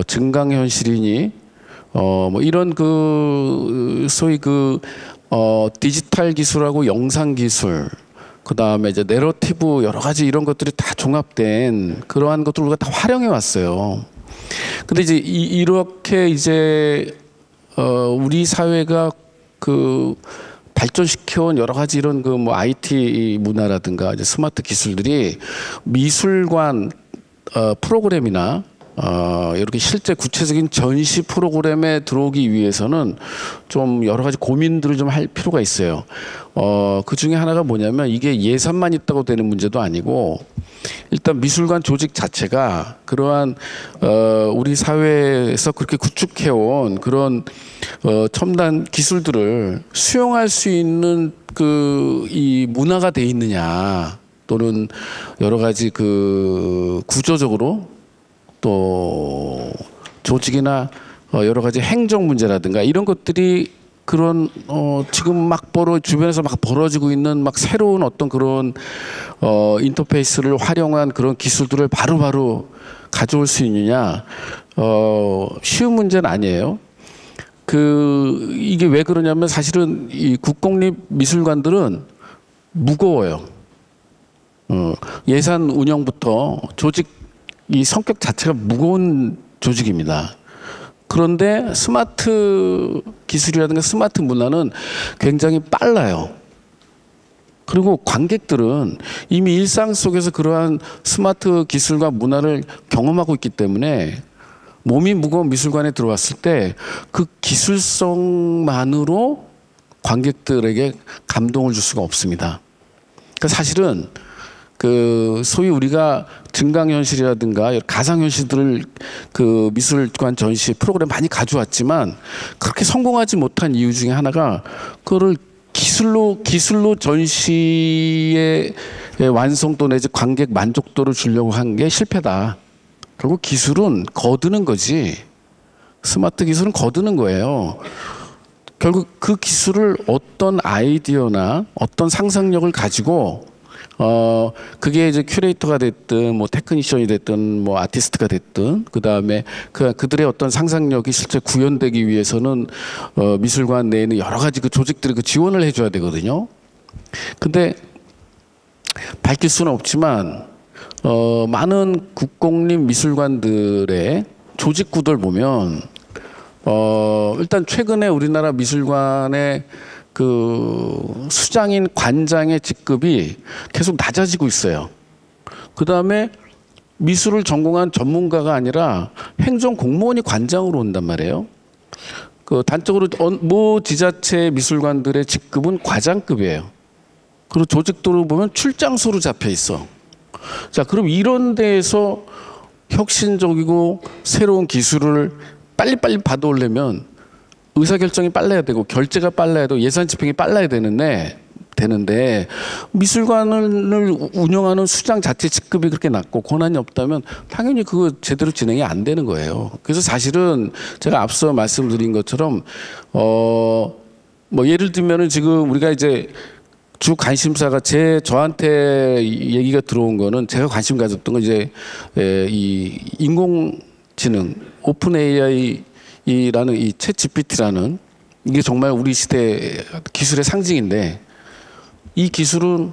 증강현실이니 뭐 이런 소위 디지털 기술하고 영상 기술, 그 다음에 이제 내러티브 여러 가지 이런 것들이 다 종합된 그러한 것들을 우리가 다 활용해 왔어요. 근데 이제 이렇게 이제 우리 사회가 발전시켜온 여러 가지 이런 IT 문화라든가 이제 스마트 기술들이 미술관 프로그램이나 이렇게 실제 구체적인 전시 프로그램에 들어오기 위해서는 좀 여러 가지 고민들을 좀 할 필요가 있어요. 그 중에 하나가 뭐냐면 이게 예산만 있다고 되는 문제도 아니고, 일단 미술관 조직 자체가 그러한 우리 사회에서 그렇게 구축해온 그런 첨단 기술들을 수용할 수 있는 이 문화가 돼 있느냐, 또는 여러 가지 구조적으로 또 조직이나 여러 가지 행정 문제라든가 이런 것들이 그런 지금 주변에서 막 벌어지고 있는 새로운 어떤 그런 인터페이스를 활용한 그런 기술들을 바로바로 가져올 수 있느냐, 쉬운 문제는 아니에요. 이게 왜 그러냐면 사실은 이 국공립 미술관들은 무거워요. 예산 운영부터 이 성격 자체가 무거운 조직입니다. 그런데 스마트 기술이라든가 스마트 문화는 굉장히 빨라요. 그리고 관객들은 이미 일상 속에서 그러한 스마트 기술과 문화를 경험하고 있기 때문에 몸이 무거운 미술관에 들어왔을 때 그 기술성만으로 관객들에게 감동을 줄 수가 없습니다. 그러니까 사실은 소위 우리가 증강현실이라든가 가상현실들을 미술관 전시 프로그램 많이 가져왔지만 그렇게 성공하지 못한 이유 중에 하나가 그거를 기술로 전시의 완성도 내지 관객 만족도를 주려고 한 게 실패다. 결국 기술은 거두는 거지, 스마트 기술은 거두는 거예요. 결국 그 기술을 어떤 아이디어나 어떤 상상력을 가지고 그게 이제 큐레이터가 됐든 테크니션이 됐든 아티스트가 됐든, 그 다음에 그들의 어떤 상상력이 실제 구현되기 위해서는 미술관 내에 있는 여러 가지 조직들이 지원을 해줘야 되거든요. 근데 밝힐 수는 없지만 많은 국공립 미술관들의 조직 구도를 보면 일단 최근에 우리나라 미술관의 수장인 관장의 직급이 계속 낮아지고 있어요. 그 다음에 미술을 전공한 전문가가 아니라 행정 공무원이 관장으로 온단 말이에요. 단적으로 지자체 미술관들의 직급은 과장급이에요. 그리고 조직도로 보면 출장소로 잡혀 있어. 자, 그럼 이런 데에서 혁신적이고 새로운 기술을 빨리빨리 받아오려면 의사결정이 빨라야 되고 결제가 빨라야 되고 예산 집행이 빨라야 되는데 미술관을 운영하는 수장 자체 직급이 그렇게 낮고 권한이 없다면 당연히 그거 제대로 진행이 안 되는 거예요. 그래서 사실은 제가 앞서 말씀드린 것처럼 예를 들면은 지금 우리가 이제 주 관심사가 저한테 얘기가 들어온 거는, 제가 관심 가졌던 건 이제 이 인공지능 오픈 AI라는 이 챗 GPT라는, 이게 정말 우리 시대 기술의 상징인데, 이 기술은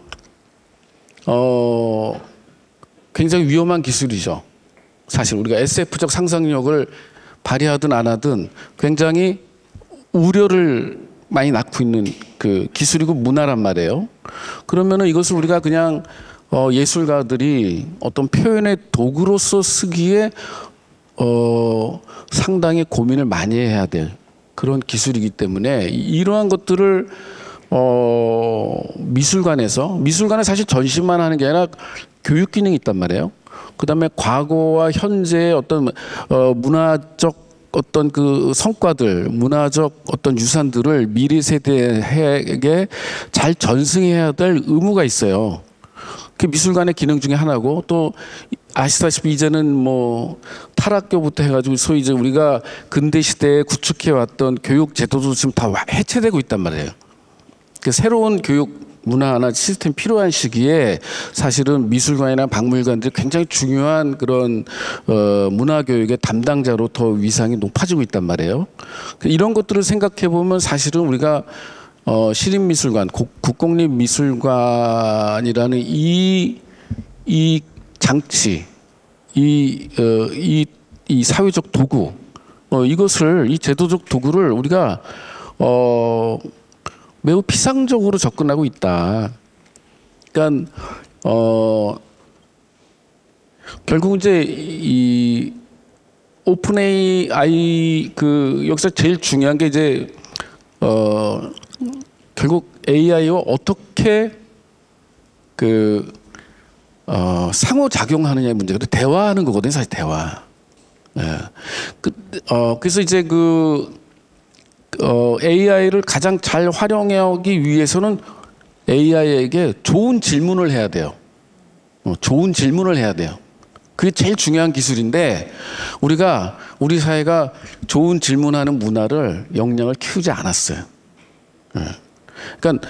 굉장히 위험한 기술이죠. 사실 우리가 SF적 상상력을 발휘하든 안 하든 굉장히 우려를 많이 낳고 있는 기술이고 문화란 말이에요. 그러면은 이것을 우리가 그냥 예술가들이 어떤 표현의 도구로서 쓰기에 상당히 고민을 많이 해야 될 그런 기술이기 때문에 이러한 것들을 미술관에 사실 전시만 하는 게 아니라 교육 기능이 있단 말이에요. 그다음에 과거와 현재의 어떤 문화적 어떤 그 성과들, 문화적 어떤 유산들을 미래 세대에게 잘 전승해야 될 의무가 있어요. 그 미술관의 기능 중에 하나고, 또 아시다시피 이제는 뭐 탈학교부터 해가지고 소위 이제 우리가 근대 시대에 구축해 왔던 교육 제도도 지금 다 해체되고 있단 말이에요. 그 새로운 교육 문화나 시스템이 필요한 시기에 사실은 미술관이나 박물관들이 굉장히 중요한 그런 문화교육의 담당자로 더 위상이 높아지고 있단 말이에요. 이런 것들을 생각해 보면 사실은 우리가 시립미술관, 국공립미술관이라는 이 장치, 이 사회적 도구, 이것을, 이 제도적 도구를 우리가 매우 피상적으로 접근하고 있다. 그러니까 결국 이제 이 오픈 AI 그 여기서 제일 중요한 게 이제 결국 AI와 어떻게 그 상호작용하느냐의 문제거든요. 대화하는 거거든요, 사실 대화. 예. 그래서 이제 AI를 가장 잘 활용하기 위해서는 AI에게 좋은 질문을 해야 돼요. 좋은 질문을 해야 돼요. 그게 제일 중요한 기술인데, 우리 사회가 좋은 질문하는 문화를, 역량을 키우지 않았어요. 예. 그러니까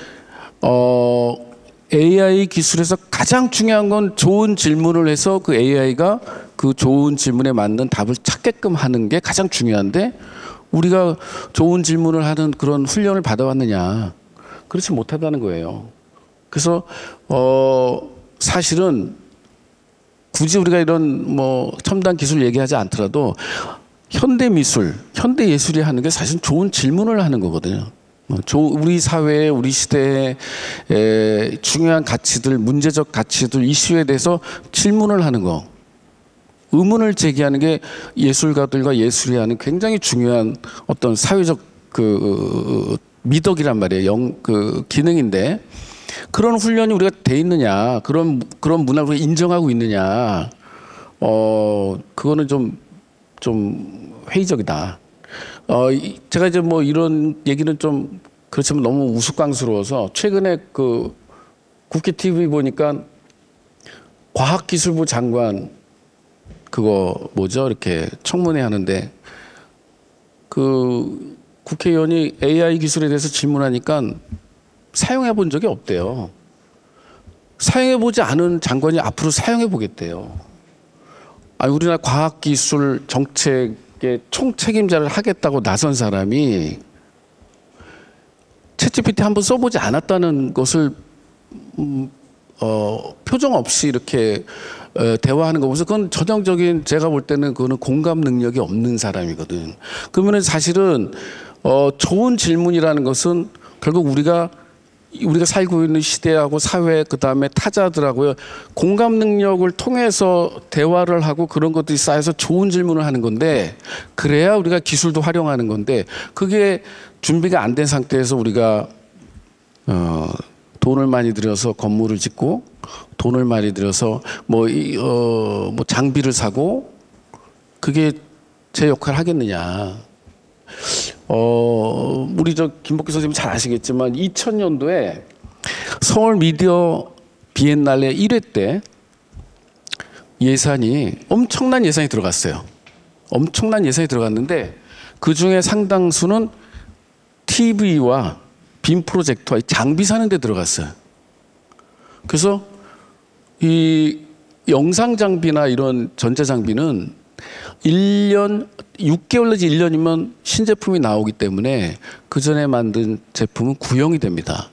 AI 기술에서 가장 중요한 건 좋은 질문을 해서 그 AI가 그 좋은 질문에 맞는 답을 찾게끔 하는 게 가장 중요한데, 우리가 좋은 질문을 하는 그런 훈련을 받아왔느냐? 그렇지 못하다는 거예요. 그래서 사실은 굳이 우리가 이런 뭐 첨단 기술 얘기하지 않더라도 현대 미술, 현대 예술이 하는 게 사실 좋은 질문을 하는 거거든요. 우리 사회에, 우리 시대의 중요한 가치들, 문제적 가치들, 이슈에 대해서 질문을 하는 거. 의문을 제기하는 게 예술가들과 예술이 하는 굉장히 중요한 어떤 사회적 그 미덕이란 말이에요. 그 기능인데, 그런 훈련이 우리가 돼 있느냐, 그런 문화를 인정하고 있느냐, 그거는 좀 회의적이다. 제가 이제 뭐 이런 얘기는 좀 그렇지만 너무 우스꽝스러워서, 최근에 그 국회 TV 보니까 과학기술부 장관 그거 뭐죠? 이렇게 청문회 하는데 그 국회의원이 AI 기술에 대해서 질문하니까 사용해 본 적이 없대요. 사용해 보지 않은 장관이 앞으로 사용해 보겠대요. 아니, 우리나라 과학기술 정책의 총책임자를 하겠다고 나선 사람이 챗GPT 한번 써보지 않았다는 것을 표정 없이 이렇게 대화하는 거 보면서, 그건 전형적인, 제가 볼 때는 그거는 공감 능력이 없는 사람이거든. 그러면은 사실은 좋은 질문이라는 것은 결국 우리가 살고 있는 시대하고 사회, 그 다음에 타자들하고요, 공감 능력을 통해서 대화를 하고 그런 것들이 쌓여서 좋은 질문을 하는 건데, 그래야 우리가 기술도 활용하는 건데, 그게 준비가 안 된 상태에서 우리가 돈을 많이 들여서 건물을 짓고, 돈을 많이 들여서 뭐 장비를 사고, 그게 제 역할을 하겠느냐. 우리 김복기 선생님 잘 아시겠지만 2000년도에 서울 미디어 비엔날레 1회 때 예산이, 엄청난 예산이 들어갔어요. 엄청난 예산이 들어갔는데 그 중에 상당수는 TV와 빔 프로젝터와 장비 사는 데 들어갔어요. 그래서 이 영상 장비나 이런 전자 장비는 1년, 6개월 내지 1년이면 신제품이 나오기 때문에 그 전에 만든 제품은 구형이 됩니다.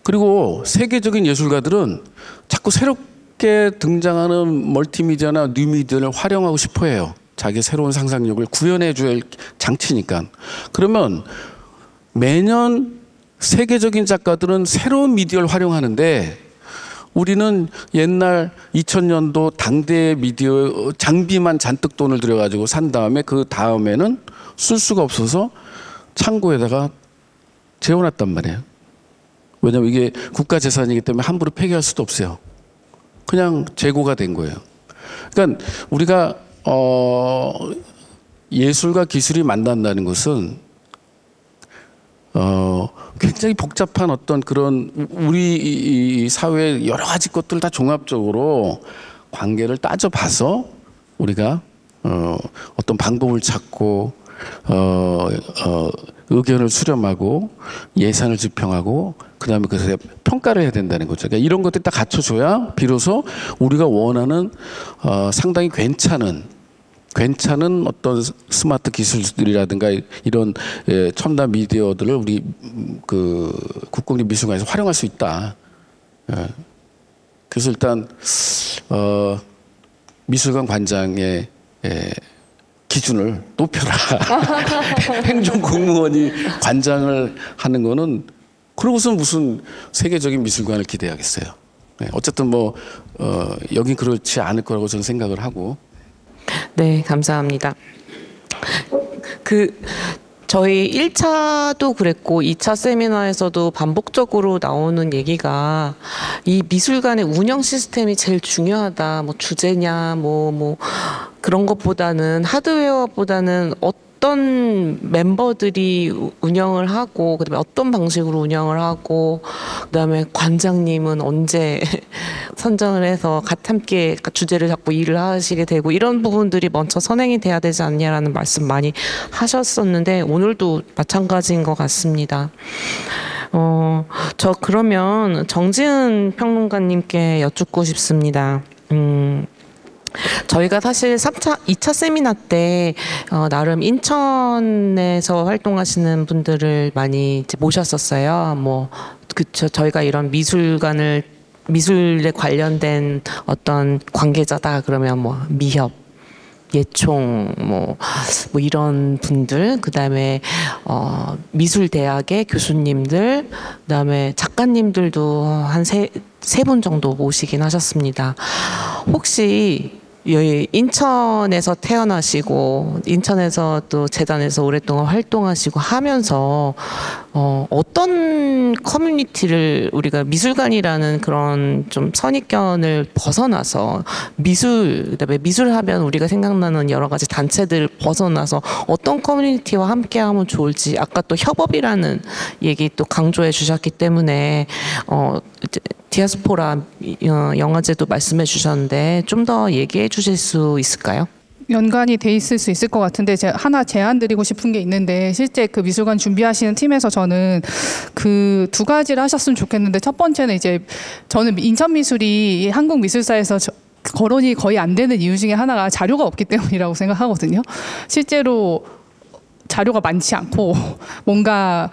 그리고 세계적인 예술가들은 자꾸 새롭게 등장하는 멀티미디어나 뉴미디어를 활용하고 싶어 해요. 자기 새로운 상상력을 구현해 줄 장치니까. 그러면 매년 세계적인 작가들은 새로운 미디어를 활용하는데, 우리는 옛날 2000년도 당대 미디어 장비만 잔뜩 돈을 들여가지고 산 다음에, 그 다음에는 쓸 수가 없어서 창고에다가 재워놨단 말이에요. 왜냐하면 이게 국가 재산이기 때문에 함부로 폐기할 수도 없어요. 그냥 재고가 된 거예요. 그러니까 우리가 예술과 기술이 만난다는 것은 굉장히 복잡한 어떤 그런 우리 이 사회의 여러 가지 것들 다 종합적으로 관계를 따져봐서 우리가 어떤 방법을 찾고 의견을 수렴하고 예산을 집행하고 그다음에 그래서 평가를 해야 된다는 거죠. 그러니까 이런 것들이 다 갖춰줘야 비로소 우리가 원하는 상당히 괜찮은 어떤 스마트 기술들이라든가 이런 첨단 미디어들을 우리 그 국공립미술관에서 활용할 수 있다. 그래서 일단 미술관 관장의 기준을 높여라. 행정공무원이 관장을 하는 거는 그러고서 무슨 세계적인 미술관을 기대하겠어요. 어쨌든 뭐 여긴 그렇지 않을 거라고 저는 생각을 하고. 네, 감사합니다. 저희 1차도 그랬고 2차 세미나에서도 반복적으로 나오는 얘기가 이 미술관의 운영 시스템이 제일 중요하다. 뭐 주제냐 뭐 그런 것보다는 하드웨어보다는 어떤 멤버들이 운영을 하고 그다음에 어떤 방식으로 운영을 하고 그다음에 관장님은 언제 선정을 해서 함께 주제를 잡고 일을 하시게 되고 이런 부분들이 먼저 선행이 돼야 되지 않냐라는 말씀 많이 하셨었는데 오늘도 마찬가지인 것 같습니다. 저 그러면 정지은 평론가님께 여쭙고 싶습니다. 저희가 사실 2차 세미나 때 나름 인천에서 활동하시는 분들을 많이 이제 모셨었어요. 뭐 그쵸, 저희가 이런 미술에 관련된 어떤 관계자다 그러면 뭐 미협, 예총 뭐 이런 분들, 그다음에 미술대학의 교수님들, 그다음에 작가님들도 한 세 분 정도 모시긴 하셨습니다. 혹시 여기 인천에서 태어나시고 인천에서 또 재단에서 오랫동안 활동하시고 하면서 어떤 커뮤니티를 우리가 미술관이라는 그런 좀 선입견을 벗어나서 그다음에 미술하면 우리가 생각나는 여러 가지 단체들을 벗어나서 어떤 커뮤니티와 함께하면 좋을지 아까 또 협업이라는 얘기 또 강조해 주셨기 때문에 디아스포라 영화제도 말씀해 주셨는데 좀 더 얘기해 주실 수 있을까요? 연관이 돼 있을 수 있을 것 같은데 제가 하나 제안 드리고 싶은 게 있는데 실제 그 미술관 준비하시는 팀에서 저는 그 두 가지를 하셨으면 좋겠는데 첫 번째는 이제 저는 인천미술이 한국미술사에서 거론이 거의 안 되는 이유 중에 하나가 자료가 없기 때문이라고 생각하거든요. 실제로 자료가 많지 않고 뭔가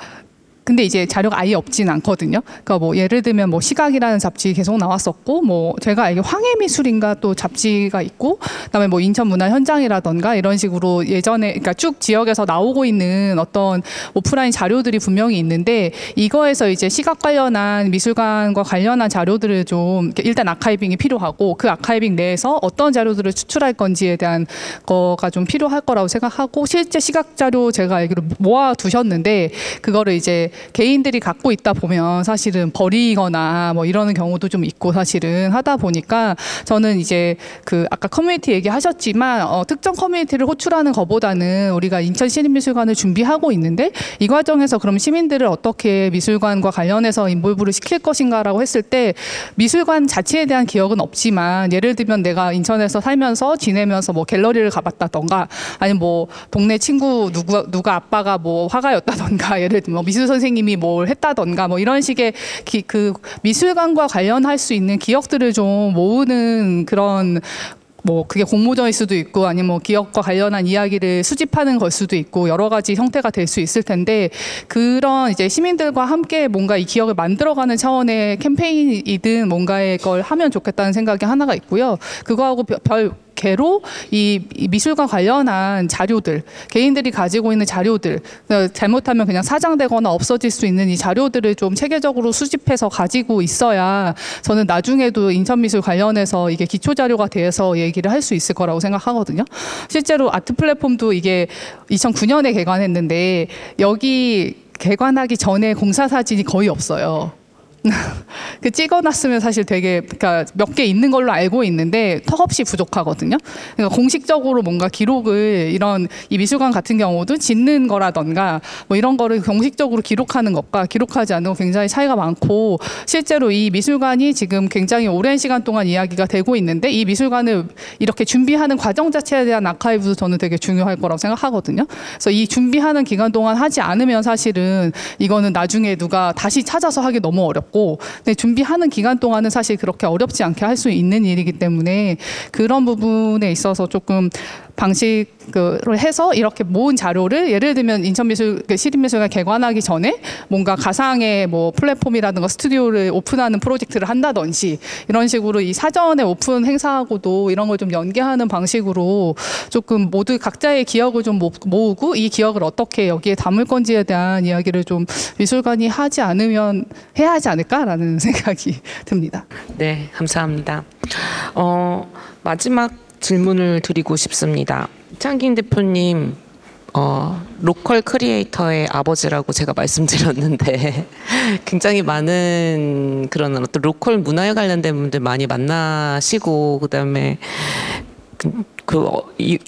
근데 이제 자료가 아예 없진 않거든요. 그러니까 뭐 예를 들면 뭐 시각이라는 잡지 계속 나왔었고, 뭐 제가 알기로 황해미술인가 또 잡지가 있고, 그다음에 뭐 인천문화현장이라던가 이런 식으로 예전에 그러니까 쭉 지역에서 나오고 있는 어떤 오프라인 자료들이 분명히 있는데 이거에서 이제 시각 관련한 미술관과 관련한 자료들을 좀 일단 아카이빙이 필요하고 그 아카이빙 내에서 어떤 자료들을 추출할 건지에 대한 거가 좀 필요할 거라고 생각하고 실제 시각 자료 제가 알기로 모아 두셨는데 그거를 이제 개인들이 갖고 있다 보면 사실은 버리거나 뭐 이러는 경우도 좀 있고 사실은 하다 보니까 저는 이제 그 아까 커뮤니티 얘기하셨지만 특정 커뮤니티를 호출하는 것보다는 우리가 인천시립미술관을 준비하고 있는데 이 과정에서 그럼 시민들을 어떻게 미술관과 관련해서 인볼브를 시킬 것인가라고 했을 때 미술관 자체에 대한 기억은 없지만 예를 들면 내가 인천에서 살면서 지내면서 뭐 갤러리를 가봤다던가 아니면 뭐 동네 친구 누가 아빠가 뭐 화가였다던가 예를 들면 뭐 미술 선생님이 뭘 했다던가 뭐 이런 식의 그 미술관과 관련할 수 있는 기억들을 좀 모으는 그런 뭐 그게 공모전일 수도 있고 아니면 뭐 기억과 관련한 이야기를 수집하는 걸 수도 있고 여러 가지 형태가 될 수 있을 텐데 그런 이제 시민들과 함께 뭔가 이 기억을 만들어가는 차원의 캠페인이든 뭔가의 걸 하면 좋겠다는 생각이 하나가 있고요. 그거하고 개로 이 미술과 관련한 자료들, 개인들이 가지고 있는 자료들, 잘못하면 그냥 사장되거나 없어질 수 있는 이 자료들을 좀 체계적으로 수집해서 가지고 있어야 저는 나중에도 인천미술 관련해서 이게 기초 자료가 돼서 얘기를 할 수 있을 거라고 생각하거든요. 실제로 아트 플랫폼도 이게 2009년에 개관했는데 여기 개관하기 전에 공사 사진이 거의 없어요. 그 찍어놨으면 사실 되게 그러니까 몇 개 있는 걸로 알고 있는데 턱없이 부족하거든요. 그러니까 공식적으로 뭔가 기록을 이런 이 미술관 같은 경우도 짓는 거라던가 뭐 이런 거를 공식적으로 기록하는 것과 기록하지 않는 거 굉장히 차이가 많고 실제로 이 미술관이 지금 굉장히 오랜 시간 동안 이야기가 되고 있는데 이 미술관을 이렇게 준비하는 과정 자체에 대한 아카이브도 저는 되게 중요할 거라고 생각하거든요. 그래서 이 준비하는 기간 동안 하지 않으면 사실은 이거는 나중에 누가 다시 찾아서 하기 너무 어렵고 근데 준비하는 기간 동안은 사실 그렇게 어렵지 않게 할 수 있는 일이기 때문에 그런 부분에 있어서 조금 방식을 해서 이렇게 모은 자료를 예를 들면 시립미술관 개관하기 전에 뭔가 가상의 뭐 플랫폼이라든가 스튜디오를 오픈하는 프로젝트를 한다든지 이런 식으로 이 사전에 오픈 행사하고도 이런 걸 좀 연계하는 방식으로 조금 모두 각자의 기억을 좀 모으고 이 기억을 어떻게 여기에 담을 건지에 대한 이야기를 좀 미술관이 해야 하지 않을까라는 생각이 듭니다. 네, 감사합니다. 마지막 질문을 드리고 싶습니다. 이창긴 대표님, 로컬 크리에이터의 아버지라고 제가 말씀드렸는데 굉장히 많은 그런 어떤 로컬 문화에 관련된 분들 많이 만나시고 그다음에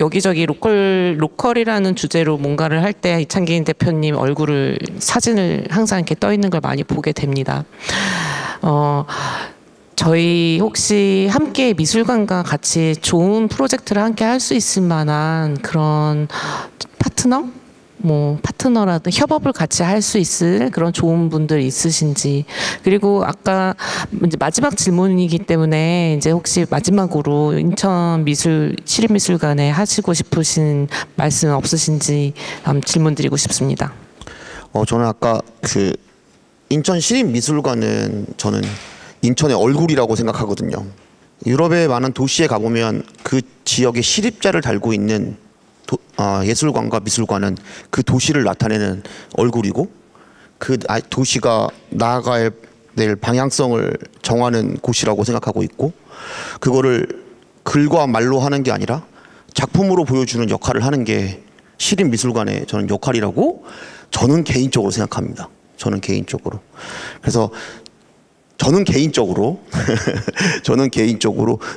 여기저기 로컬이라는 주제로 뭔가를 할 때 이창긴 대표님 사진을 항상 이렇게 떠 있는 걸 많이 보게 됩니다. 저희 혹시 함께 미술관과 같이 좋은 프로젝트를 함께 할 수 있을 만한 그런 파트너라든 협업을 같이 할 수 있을 그런 좋은 분들 있으신지, 그리고 아까 이제 마지막 질문이기 때문에 이제 혹시 마지막으로 인천 시립미술관에 하시고 싶으신 말씀 없으신지 질문 드리고 싶습니다. 저는 아까 인천 시립미술관은 저는 인천의 얼굴이라고 생각하거든요. 유럽의 많은 도시에 가보면 그 지역의 시립자를 달고 있는 예술관과 미술관은 그 도시를 나타내는 얼굴이고 그 도시가 나아가야 될 방향성을 정하는 곳이라고 생각하고 있고, 그거를 글과 말로 하는 게 아니라 작품으로 보여주는 역할을 하는 게 시립미술관의 저는 역할이라고 저는 개인적으로 생각합니다. 저는 개인적으로. 그래서 저는 개인적으로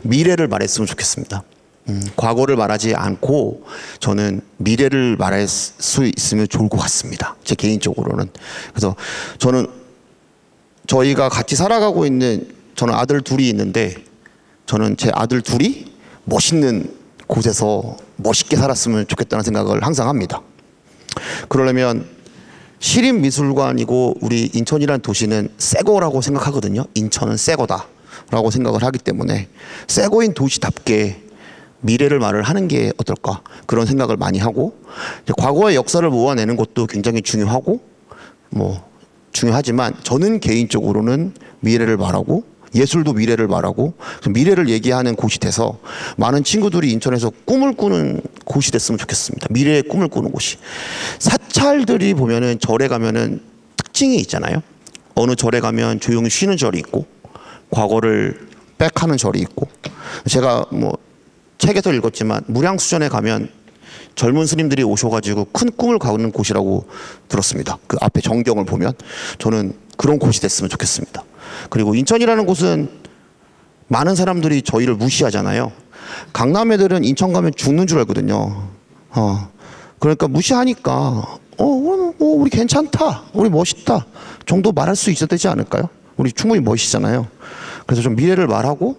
미래를 말했으면 좋겠습니다. 과거를 말하지 않고 저는 미래를 말할 수 있으면 좋을 것 같습니다. 제 개인적으로는. 그래서 저희가 같이 살아가고 있는, 저는 아들 둘이 있는데 저는 제 아들 둘이 멋있는 곳에서 멋있게 살았으면 좋겠다는 생각을 항상 합니다. 그러려면 시립미술관이고 우리 인천이라는 도시는 새 거라고 생각하거든요. 인천은 새 거다 라고 생각을 하기 때문에 새 거인 도시답게 미래를 말을 하는 게 어떨까, 그런 생각을 많이 하고, 과거의 역사를 모아내는 것도 굉장히 중요하고 중요하지만 저는 개인적으로는 미래를 말하고 예술도 미래를 말하고 미래를 얘기하는 곳이 돼서 많은 친구들이 인천에서 꿈을 꾸는 곳이 됐으면 좋겠습니다. 미래의 꿈을 꾸는 곳이. 사찰들이 보면은 절에 가면은 특징이 있잖아요. 어느 절에 가면 조용히 쉬는 절이 있고 과거를 백하는 절이 있고, 제가 책에서 읽었지만 무량수전에 가면 젊은 스님들이 오셔가지고 큰 꿈을 가는 곳이라고 들었습니다. 그 앞에 정경을 보면 저는 그런 곳이 됐으면 좋겠습니다. 그리고 인천이라는 곳은 많은 사람들이 저희를 무시하잖아요. 강남 애들은 인천 가면 죽는 줄 알거든요. 그러니까 무시하니까 우리 괜찮다, 우리 멋있다 정도 말할 수 있어야 되지 않을까요? 우리 충분히 멋있잖아요. 그래서 좀 미래를 말하고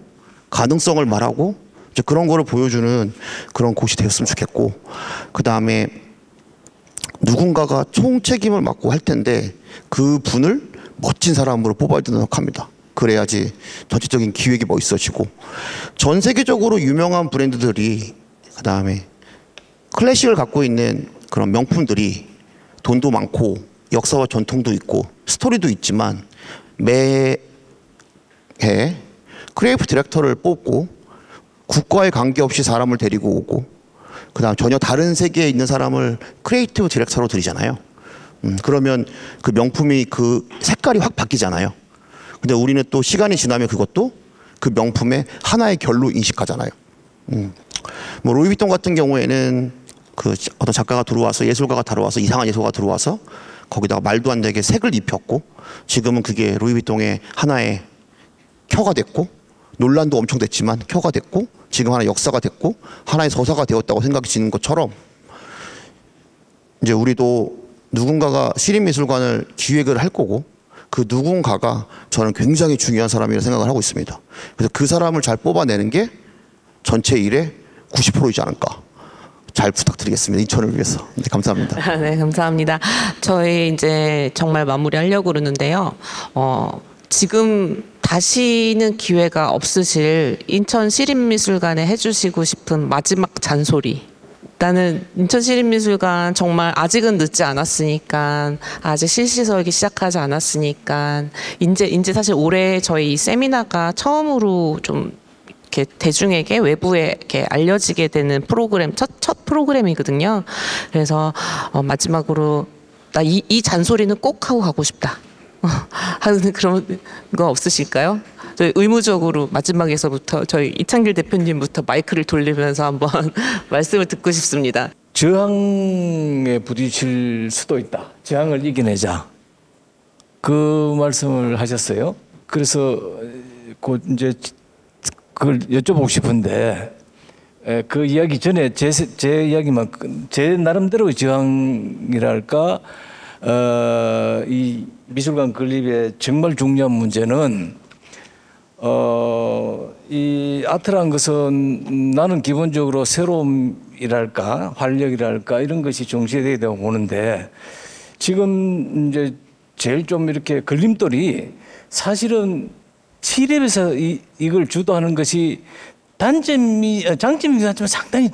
가능성을 말하고 이제 그런 거를 보여주는 그런 곳이 되었으면 좋겠고, 그 다음에 누군가가 총책임을 맡고 할 텐데 그 분을 멋진 사람으로 뽑아야 된다고 생각합니다. 그래야지 전체적인 기획이 멋있어지고, 전 세계적으로 유명한 브랜드들이, 그 다음에 클래식을 갖고 있는 그런 명품들이 돈도 많고 역사와 전통도 있고 스토리도 있지만 매해 크리에이티브 디렉터를 뽑고 국가에 관계없이 사람을 데리고 오고, 그 다음 전혀 다른 세계에 있는 사람을 크리에이티브 디렉터로 들이잖아요. 그러면 그 명품이 그 색깔이 확 바뀌잖아요. 근데 우리는 또 시간이 지나면 그것도 그 명품의 하나의 결로 인식하잖아요. 루이비통 같은 경우에는 그 어떤 작가가 들어와서, 예술가가 들어와서, 이상한 예술가가 들어와서 거기다가 말도 안 되게 색을 입혔고 지금은 그게 루이비통의 하나의 켜가 됐고 논란도 엄청 됐지만 켜가 됐고 지금 하나의 역사가 됐고 하나의 서사가 되었다고 생각이 드는 것처럼 이제 우리도 누군가가 시립미술관을 기획을 할 거고 그 누군가가 저는 굉장히 중요한 사람이라고 생각을 하고 있습니다. 그래서 그 사람을 잘 뽑아내는 게 전체 일의 90%이지 않을까. 잘 부탁드리겠습니다. 인천을 위해서. 네, 감사합니다. 네, 감사합니다. 저희 이제 정말 마무리하려고 그러는데요. 지금 다시는 기회가 없으실 인천 시립미술관에 해주시고 싶은 마지막 잔소리. 나는 인천시립미술관 정말 아직은 늦지 않았으니까 아직 실시 설계 시작하지 않았으니까 이제 사실 올해 저희 이 세미나가 처음으로 좀 이렇게 대중에게 외부에 이렇게 알려지게 되는 프로그램 첫 프로그램이거든요. 그래서 마지막으로 나 이 잔소리는 꼭 하고 가고 싶다. 하는 그런 거 없으실까요? 저희 의무적으로 마지막에서부터 저희 이창길 대표님부터 마이크를 돌리면서 한번 말씀을 듣고 싶습니다. 저항에 부딪힐 수도 있다. 저항을 이겨내자. 그 말씀을 하셨어요. 그래서 곧 이제 그걸 여쭤보고 싶은데 그 이야기 전에 제 이야기만 제 나름대로의 저항이랄까 이 미술관 건립의 정말 중요한 문제는 이 아트라는 것은 나는 기본적으로 새로움이랄까 활력이랄까 이런 것이 중시되어야 되고 보는데 지금 이제 제일 좀 이렇게 걸림돌이 사실은 시립에서 이걸 주도하는 것이 장점이 하지만 상당히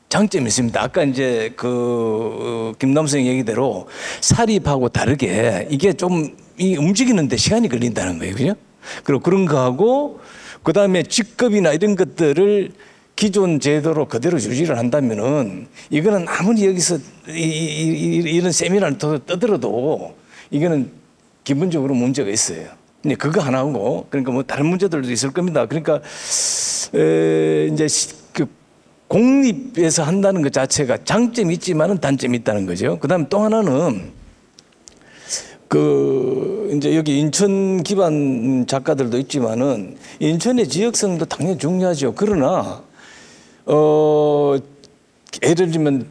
장점이 있습니다. 아까 이제 그 김남성 얘기대로 사립하고 다르게 이게 좀 움직이는데 시간이 걸린다는 거예요, 그죠? 그리고 그런 거하고 그 다음에 직급이나 이런 것들을 기존 제도로 그대로 유지를 한다면은 이거는 아무리 여기서 이런 세미나를 떠들어도 이거는 기본적으로 문제가 있어요. 근데 그거 하나고 그러니까 뭐 다른 문제들도 있을 겁니다. 그러니까 이제 그 공립에서 한다는 것 자체가 장점이 있지만은 단점이 있다는 거죠. 그다음 또 하나는 그 이제 여기 인천 기반 작가들도 있지만은 인천의 지역성도 당연히 중요하죠. 그러나 예를 들면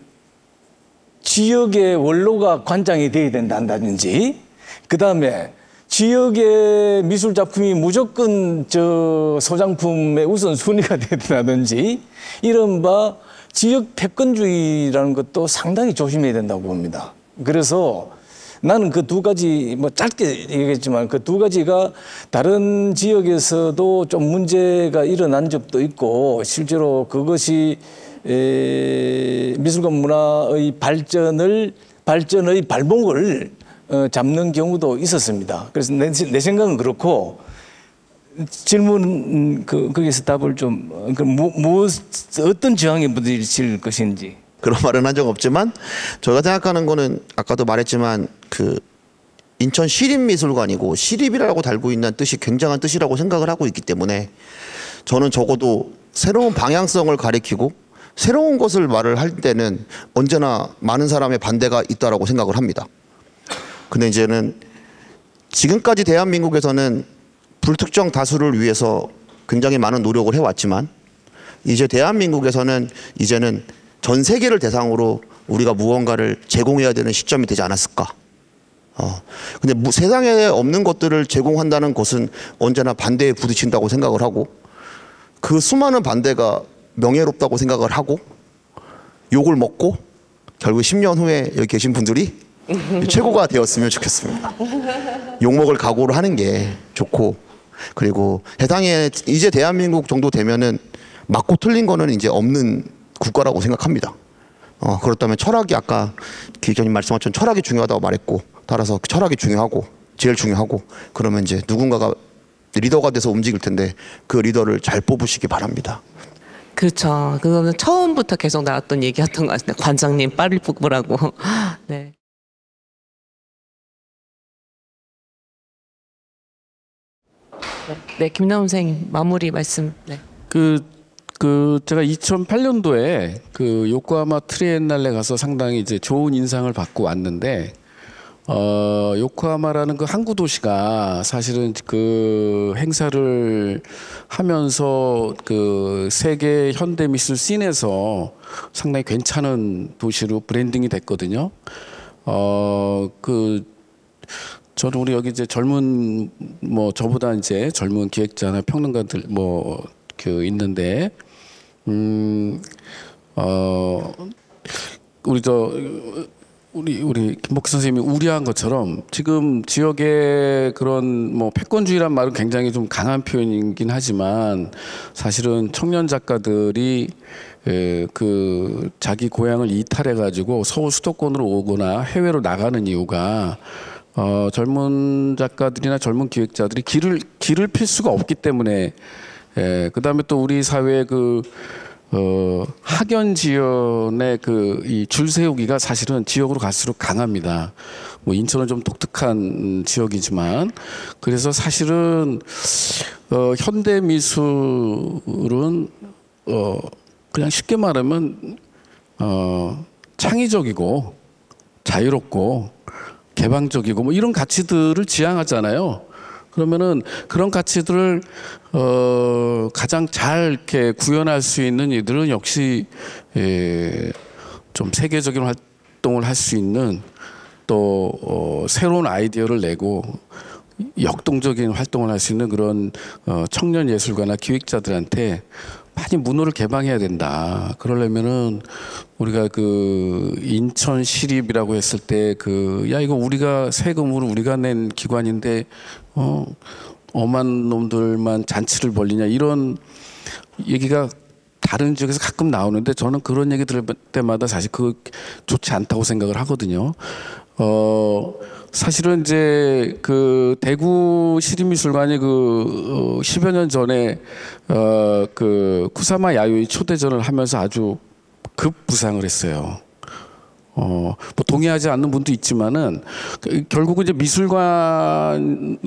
지역의 원로가 관장이 돼야 된다든지 그다음에 지역의 미술 작품이 무조건 저 소장품의 우선순위가 된다든지 이른바 지역 패권주의라는 것도 상당히 조심해야 된다고 봅니다. 그래서 나는 그 두 가지 뭐 짧게 얘기했지만 그 두 가지가 다른 지역에서도 좀 문제가 일어난 적도 있고 실제로 그것이 미술관 문화의 발전의 발목을 잡는 경우도 있었습니다. 그래서 내 생각은 그렇고 질문 거기서 답을 좀 어떤 저항에 부딪힐 것인지. 그런 말은 한 적 없지만 저희가 생각하는 거는 아까도 말했지만 그 인천 시립미술관이고 시립이라고 달고 있는 뜻이 굉장한 뜻이라고 생각을 하고 있기 때문에 저는 적어도 새로운 방향성을 가리키고 새로운 것을 말을 할 때는 언제나 많은 사람의 반대가 있다라고 생각을 합니다. 근데 이제는 지금까지 대한민국에서는 불특정 다수를 위해서 굉장히 많은 노력을 해왔지만 이제 대한민국에서는 이제는 전 세계를 대상으로 우리가 무언가를 제공해야 되는 시점이 되지 않았을까. 근데 세상에 없는 것들을 제공한다는 것은 언제나 반대에 부딪힌다고 생각을 하고 그 수많은 반대가 명예롭다고 생각을 하고 욕을 먹고 결국 10년 후에 여기 계신 분들이 최고가 되었으면 좋겠습니다. 욕먹을 각오를 하는 게 좋고 그리고 세상에 이제 대한민국 정도 되면은 맞고 틀린 거는 이제 없는 국가라고 생각합니다. 그렇다면 철학이 아까 기자님 말씀하신 철학이 중요하다고 말했고 따라서 철학이 중요하고 제일 중요하고 그러면 이제 누군가가 리더가 돼서 움직일 텐데 그 리더를 잘 뽑으시기 바랍니다. 그렇죠. 그거는 처음부터 계속 나왔던 얘기였던 것 같은데 관장님 빨리 뽑으라고. 네. 네, 김나훈 선생님 마무리 말씀. 네. 제가 2008년도에 그 요코하마 트리엔날레 가서 상당히 이제 좋은 인상을 받고 왔는데 요코하마라는 그 항구 도시가 사실은 그 행사를 하면서 그 세계 현대 미술 씬에서 상당히 괜찮은 도시로 브랜딩이 됐거든요. 저는 우리 여기 이제 젊은 뭐 저보다 이제 젊은 기획자나 평론가들 뭐 그 있는데 우리 김복희 선생님이 우려한 것처럼 지금 지역의 그런 뭐 패권주의란 말은 굉장히 좀 강한 표현이긴 하지만 사실은 청년 작가들이 그 자기 고향을 이탈해 가지고 서울 수도권으로 오거나 해외로 나가는 이유가 젊은 작가들이나 젊은 기획자들이 길을 필 수가 없기 때문에 그다음에 또 우리 사회의 학연 지연의 이 줄 세우기가 사실은 지역으로 갈수록 강합니다. 뭐 인천은 좀 독특한 지역이지만 그래서 사실은 현대 미술은 그냥 쉽게 말하면 창의적이고 자유롭고 개방적이고 뭐 이런 가치들을 지향하잖아요. 그러면은 그런 가치들을 가장 잘 이렇게 구현할 수 있는 이들은 역시 좀 세계적인 활동을 할 수 있는 또 새로운 아이디어를 내고 역동적인 활동을 할 수 있는 그런 청년 예술가나 기획자들한테 많이 문호를 개방해야 된다. 그러려면은 우리가 그 인천 시립이라고 했을 때 야 이거 우리가 세금으로 우리가 낸 기관인데 엄한 놈들만 잔치를 벌리냐 이런 얘기가 다른 지역에서 가끔 나오는데 저는 그런 얘기 들을 때마다 사실 좋지 않다고 생각을 하거든요. 사실은 이제 그 대구 시립미술관이 10여 년 전에 그 쿠사마 야요이 초대전을 하면서 아주 급부상을 했어요. 뭐 동의하지 않는 분도 있지만은 결국은 이제 미술관이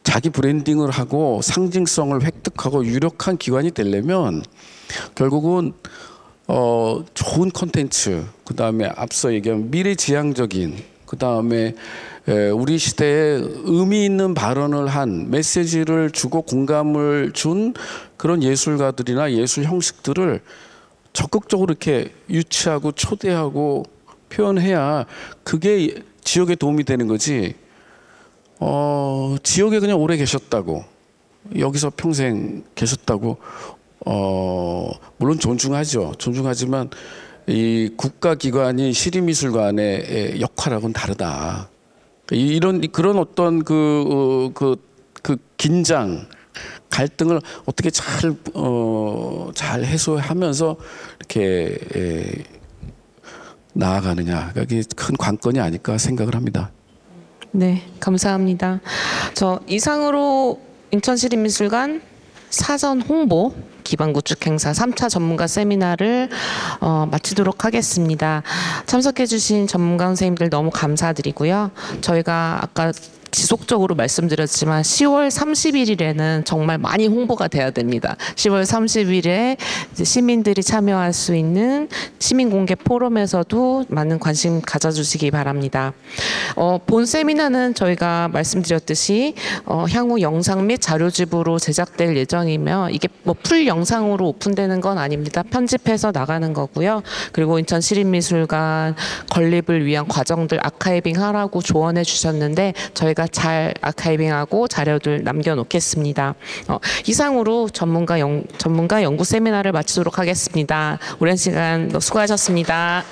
자기 브랜딩을 하고 상징성을 획득하고 유력한 기관이 되려면 결국은 좋은 콘텐츠, 그 다음에 앞서 얘기한 미래지향적인, 그 다음에 우리 시대에 의미 있는 발언을 한 메시지를 주고 공감을 준 그런 예술가들이나 예술 형식들을 적극적으로 이렇게 유치하고 초대하고 표현해야 그게 지역에 도움이 되는 거지. 지역에 그냥 오래 계셨다고, 여기서 평생 계셨다고, 물론 존중하죠. 존중하지만 이 국가기관인 시립미술관의 역할하고는 다르다. 그런 어떤 그 긴장, 갈등을 어떻게 잘 해소하면서 이렇게 나아가느냐, 그게 큰 관건이 아닐까 생각을 합니다. 네, 감사합니다. 저 이상으로 인천시립미술관 사전 홍보 기반 구축 행사 3차 전문가 세미나를 마치도록 하겠습니다. 참석해 주신 전문가 선생님들 너무 감사드리고요. 저희가 아까 지속적으로 말씀드렸지만 10월 30일에는 정말 많이 홍보가 돼야 됩니다. 10월 30일에 이제 시민들이 참여할 수 있는 시민공개 포럼에서도 많은 관심 가져주시기 바랍니다. 본 세미나는 저희가 말씀드렸듯이 향후 영상 및 자료집으로 제작될 예정이며 이게 뭐 풀 영상으로 오픈되는 건 아닙니다. 편집해서 나가는 거고요. 그리고 인천시립미술관 건립을 위한 과정들 아카이빙 하라고 조언해 주셨는데 저희가 잘 아카이빙하고 자료들 남겨놓겠습니다. 이상으로 전문가 연구 세미나를 마치도록 하겠습니다. 오랜 시간 수고하셨습니다.